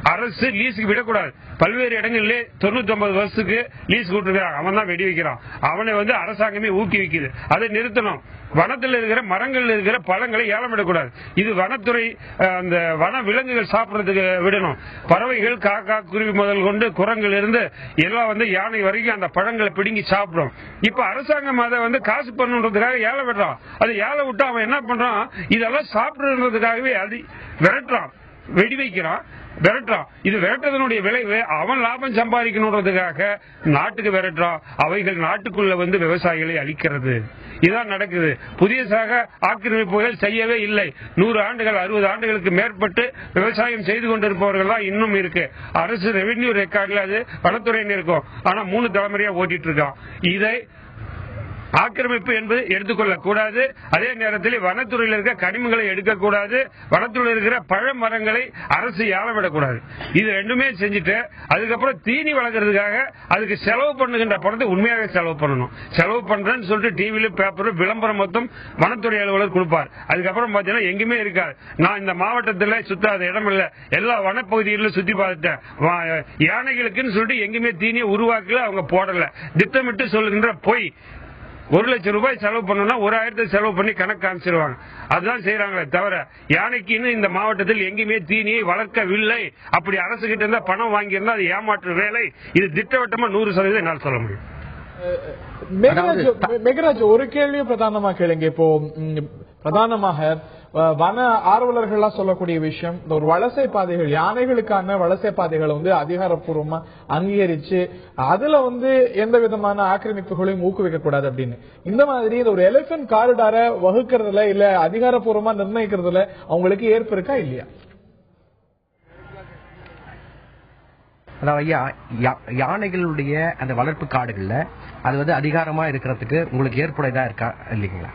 [SPEAKER 5] அரசு லீஸுக்கு விடக்கூடாது. பல்வேறு இடங்களிலே 99 வருஷத்துக்கு லீஸ் கொடுத்துருக்காங்க. அவன் தான் வெடி வைக்கிறான். அவனை அரசாங்கமே ஊக்குவிக்குது. அதை நிறுத்தணும். வனத்தில் இருக்கிற மரங்கள் இருக்கிற பழங்களை ஏலம் விடக்கூடாது. இது வனத்துறை அந்த வன விலங்குகள் சாப்பிடறதுக்கு விடணும். பறவைகள், காக்கா, குருவி முதல் கொண்டு குரங்கில் இருந்து எல்லாம் யானை வரைக்கும் அந்த பழங்களை பிடுங்கி சாப்பிடும். இப்ப அரசாங்கம் அதை காசு பண்ணுன்றதுக்காக ஏலம் விடுறான். அது ஏலம் விட்டு அவன் என்ன பண்றான், இதெல்லாம் சாப்பிடுறதுக்காகவே அது விரட்டுறான், வெடி வைக்கிறான், விரட்டுறான். இது விரட்டுறதனுடைய விளைவு அவன் லாபம் சம்பாதிக்கணுன்றதுக்காக நாட்டுக்கு விரட்டுறான். அவைகள் நாட்டுக்குள்ள விவசாயிகளை அழிக்கிறது. இதுதான் நடக்குது. புதியதாக ஆக்கிரமிப்புகள் செய்யவே இல்லை. 100 ஆண்டுகள் 60 ஆண்டுகளுக்கு மேற்பட்டு விவசாயம் செய்து கொண்டிருப்பவர்கள் தான் இன்னும் இருக்கு. அரசு ரெவென்யூ ரெக்கார்ட்ல அது வனத்துறையினர் இருக்கும். ஆனா 3 தலைமுறையா ஓட்டிட்டு இருக்கான். இதை ஆக்கிரமிப்பு என்பது எடுத்துக்கொள்ளக்கூடாது. அதே நேரத்தில் வனத்துறையில் இருக்க கனிமங்களை எடுக்கக்கூடாது. வனத்துறையில் இருக்கிற பழ மரங்களை அரசு ஏலமிடக்கூடாது. இது ரெண்டுமே செஞ்சுட்டு அதுக்கப்புறம் தீனி வளர்க்கறதுக்காக அதுக்கு செலவு பண்ணுகின்ற பணத்தை உண்மையாக செலவு பண்ணணும். செலவு பண்றேன்னு சொல்லிட்டு டிவியில பேப்பர் விளம்பரம் மொத்தம் வனத்துறை அலுவலர் கொடுப்பார். அதுக்கப்புறம் பாத்தீங்கன்னா எங்குமே இருக்காது. நான் இந்த மாவட்டத்தில் சுத்தாத இடம் இல்ல, எல்லா வனப்பகுதிகளிலும் சுத்தி பார்த்துட்டேன். யானைகளுக்குன்னு சொல்லிட்டு எங்குமே தீனியை உருவாக்கல, அவங்க போடல. திட்டமிட்டு சொல்லுகின்ற பொய். 1 லட்சம் ரூபாய் செலவு பண்ணா 1000 செலவு பண்ணி கணக்கு காமிச்சிருவாங்க. அதுதான் செய்யறாங்களே தவிர யானைக்குன்னு இந்த மாவட்டத்தில் எங்கேயுமே தீனியை வளர்க்கவில்லை. அப்படி அரசு கிட்ட இருந்தா பணம் வாங்கியிருந்தா அது ஏமாற்று வேலை. இது திட்டவட்டமா 100% என்னால் சொல்ல முடியும்.
[SPEAKER 1] மெகராஜ், ஒரு கேள்வியை பிரதானமா கேளுங்க. இப்போ பிரதானமாக வன ஆர்வலர்கள்லாம் சொல்லக்கூடிய விஷயம், இந்த ஒரு வலசை பாதைகள், யானைகளுக்கான வலசை பாதைகளை அதிகாரப்பூர்வமா அங்கீகரிச்சு அதுல எந்த விதமான ஆக்கிரமிப்புகளையும் ஊக்குவிக்க கூடாது அப்படின்னு. இந்த மாதிரி இந்த ஒரு எலிபென்ட் காரிடாரை வகுக்கிறதுல இல்ல அதிகாரப்பூர்வமா நிர்ணயிக்கிறதுல அவங்களுக்கு ஏற்பு இருக்கா இல்லையா?
[SPEAKER 3] அதாவது யானைகளுடைய அந்த வளர்ப்பு காடுகள்ல அது அதிகாரமா இருக்கிறதுக்கு உங்களுக்கு ஏற்புடையதா இருக்கா இல்லைங்களா?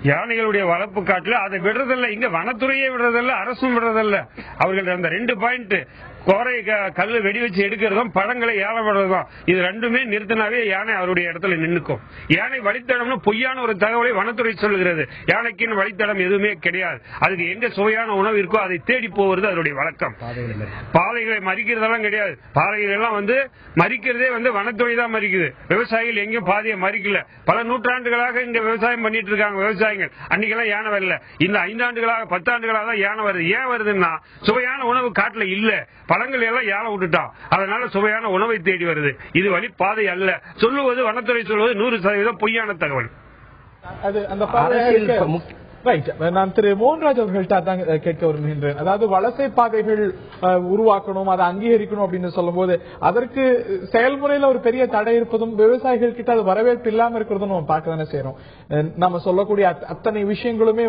[SPEAKER 5] யானைகளுடைய வளர்ப்பு காட்டுல அதை விடுறதில்ல. இங்க வனத்துறையே விடுறதில்ல, அரசும் விடுறதில்ல. அவர்கள் அந்த 2 பாயிண்ட் கோரை கல்லு வெடி வச்சு எடுக்கிறதும் பழங்களை ஏலம் விடுறதும், இது ரெண்டுமே நிறுத்தினாவே யானை அவருடைய இடத்துல நின்னுக்கும். யானை வழித்தடம்னு பொய்யான ஒரு தகவலை வனத்துறை சொல்லுகிறது. யானைக்குன்னு வழித்தடம் எதுவுமே கிடையாது. அதுக்கு எங்க சுவையான உணவு இருக்கோ அதை தேடி போவது அதனுடைய வழக்கம். பாதைகளை மறிக்கிறதெல்லாம் கிடையாது. பாதைகள் எல்லாம் மறிக்கிறதே வனத்துறை தான் மறிக்குது. விவசாயிகள் எங்கேயும் பாதையை மறிக்கல. பல நூற்றாண்டுகளாக இங்க விவசாயம் பண்ணிட்டு இருக்காங்க விவசாயிகள். அன்னைக்கெல்லாம் யானை வரல. இந்த 5 ஆண்டுகளாக 10 ஆண்டுகளாக தான் யானை வருது. ஏன் வருதுன்னா சுவையான உணவு காட்டுல இல்ல, பழங்கள் எல்லாம் யானை விட்டுட்டான். அதனால சுவையான உணவை தேடி வருது. இது வழி பாதை அல்ல. சொல்லுவது வனத்துறை சொல்வது 100% பொய்யான தகவல்.
[SPEAKER 1] அது அந்த நான் திரு மோகன்ராஜ் அவர்கள்ட்ட தான் கேட்க விரும்புகின்றேன். அதாவது வலசை பாதைகள் உருவாக்கணும், அதை அங்கீகரிக்கணும் அப்படின்னு சொல்லும் போது அதற்கு செயல்முறையில ஒரு பெரிய தடை இருப்பதும் விவசாயிகள் கிட்ட அது வரவேற்பு இல்லாம இருக்கிறதும் நம்ம பார்க்க தானே செய்யறோம். நம்ம சொல்லக்கூடிய அத்தனை விஷயங்களுமே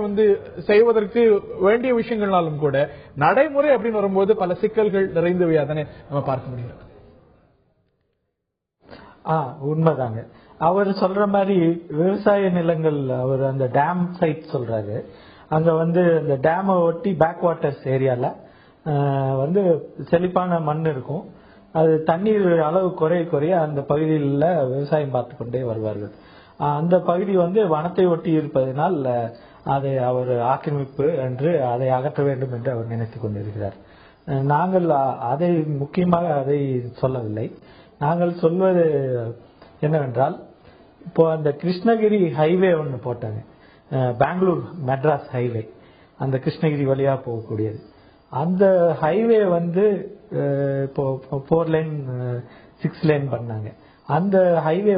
[SPEAKER 1] செய்வதற்கு வேண்டிய விஷயங்கள்னாலும் கூட நடைமுறை அப்படின்னு வரும்போது பல சிக்கல்கள் நிறைந்தவையா தானே நம்ம பார்க்க முடியும்.
[SPEAKER 4] உண்மைதாங்க. அவர் சொல்ற மாதிரி விவசாய நிலங்கள், அவர் அந்த டேம் சைட் சொல்றாரு. அங்க அந்த டேமை ஒட்டி பேக் வாட்டர்ஸ் ஏரியால செழிப்பான மண் இருக்கும். அது தண்ணீர் அளவு குறைய அந்த பகுதியில் விவசாயம் பார்த்து கொண்டே வருவார்கள். அந்த பகுதி வனத்தை ஒட்டி இருப்பதனால் அதை அவர் ஆக்கிரமிப்பு என்று அதை அகற்ற வேண்டும் என்று அவர் நினைத்துக் கொண்டிருக்கிறார். நாங்கள் அதை முக்கியமாக அதை சொல்லவில்லை. நாங்கள் சொல்வது என்னவென்றால், இப்போ அந்த கிருஷ்ணகிரி ஹைவே ஒன்று போட்டாங்க, பெங்களூர் மெட்ராஸ் ஹைவே, அந்த கிருஷ்ணகிரி வழியா போகக்கூடியது. அந்த ஹைவே இப்போ 4 லேன் 6 லேன் பண்ணாங்க. அந்த ஹைவே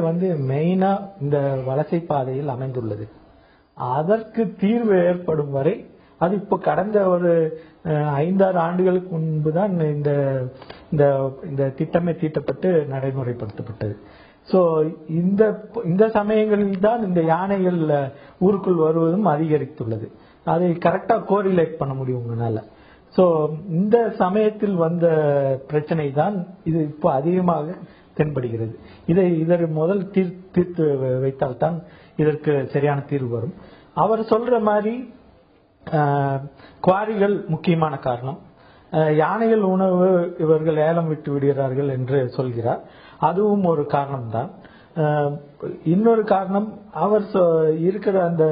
[SPEAKER 4] மெயினா இந்த வலசை பாதையில் அமைந்துள்ளது. அதற்கு தீர்வு ஏற்படும் வரை, அது இப்போ கடந்த ஒரு 5-6 ஆண்டுகளுக்கு முன்புதான் இந்த திட்டமே தீட்டப்பட்டு நடைமுறைப்படுத்தப்பட்டது. சோ இந்த சமயங்களில் தான் இந்த யானைகள் ஊருக்குள் வருவதும் அதிகரித்துள்ளது. அதை கரெக்டா கோரிலேட் பண்ண முடியும் உங்களால. சோ இந்த சமயத்தில் வந்த பிரச்சனை தான் இது இப்போ அதிகமாக தென்படுகிறது. இதற்கு முதல் தீர்த்து வைத்தால்தான் இதற்கு சரியான தீர்வு வரும். அவர் சொல்ற மாதிரி குவாரிகள் முக்கியமான காரணம். யானைகள் உணவு இவர்கள் ஏலம் விட்டு விடுகிறார்கள் என்று சொல்கிறார். அதுவும் ஒரு காரணம் தான். இன்னொரு காரணம், அவர் இருக்கிற அந்த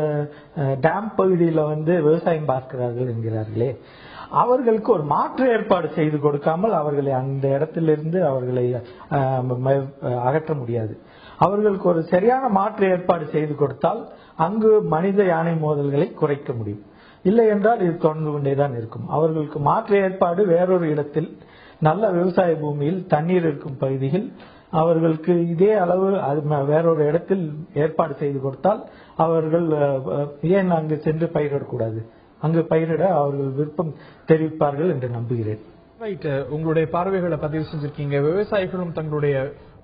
[SPEAKER 4] டேம் பகுதியில விவசாயம் பார்க்கிறார்கள் என்கிறார்களே, அவர்களுக்கு ஒரு மாற்று ஏற்பாடு செய்து கொடுக்காமல் அவர்களை அந்த இடத்திலிருந்து அவர்களை அகற்ற முடியாது. அவர்களுக்கு ஒரு சரியான மாற்று ஏற்பாடு செய்து கொடுத்தால் அங்கு மனித யானை மோதல்களை குறைக்க முடியும். இல்லை என்றால் இது தொடர்ந்து கொண்டேதான் இருக்கும். அவர்களுக்கு மாற்று ஏற்பாடு வேறொரு இடத்தில், நல்ல விவசாய பூமியில் தண்ணீர் இருக்கும் பகுதியில் அவர்களுக்கு இதே அளவு வேறொரு இடத்தில் ஏற்பாடு செய்து கொடுத்தால் அவர்கள் ஏன் அங்கு சென்று பயிரிடக்கூடாது, அங்கு பயிரிட அவர்கள் விருப்பம் தெரிவிப்பார்கள் என்று நம்புகிறேன்.
[SPEAKER 1] உங்களுடைய பார்வைகளை பதிவு செஞ்சிருக்கீங்க. விவசாயிகளும் தங்களுடைய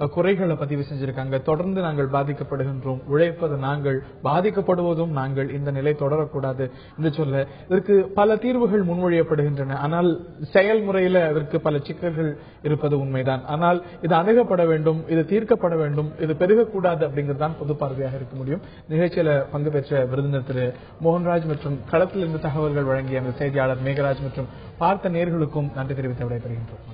[SPEAKER 1] குறைகளை பதிவு செஞ்சிருக்காங்க. தொடர்ந்து நாங்கள் பாதிக்கப்படுகின்றோம், உழைப்பது நாங்கள், பாதிக்கப்படுவதும் நாங்கள், இந்த நிலை தொடரக்கூடாது என்று சொல்ல இதற்கு பல தீர்வுகள் முன்மொழியப்படுகின்றன. ஆனால் செயல்முறையில அதற்கு பல சிக்கல்கள் இருப்பது உண்மைதான். ஆனால் இது அணுகப்பட வேண்டும், இது தீர்க்கப்பட வேண்டும், இது பெருகக்கூடாது அப்படிங்கறதுதான் பொது பார்வையாக இருக்க முடியும். நிகழ்ச்சியில பங்கு பெற்ற விருந்தினர் திரு மோகன்ராஜ் மற்றும் களத்தில் இருந்து தகவல்கள் வழங்கிய அந்த செய்தியாளர் மேகராஜ் மற்றும் பார்த்த நேயர்களுக்கும் நன்றி தெரிவித்து விடைபெறுகின்றோம்.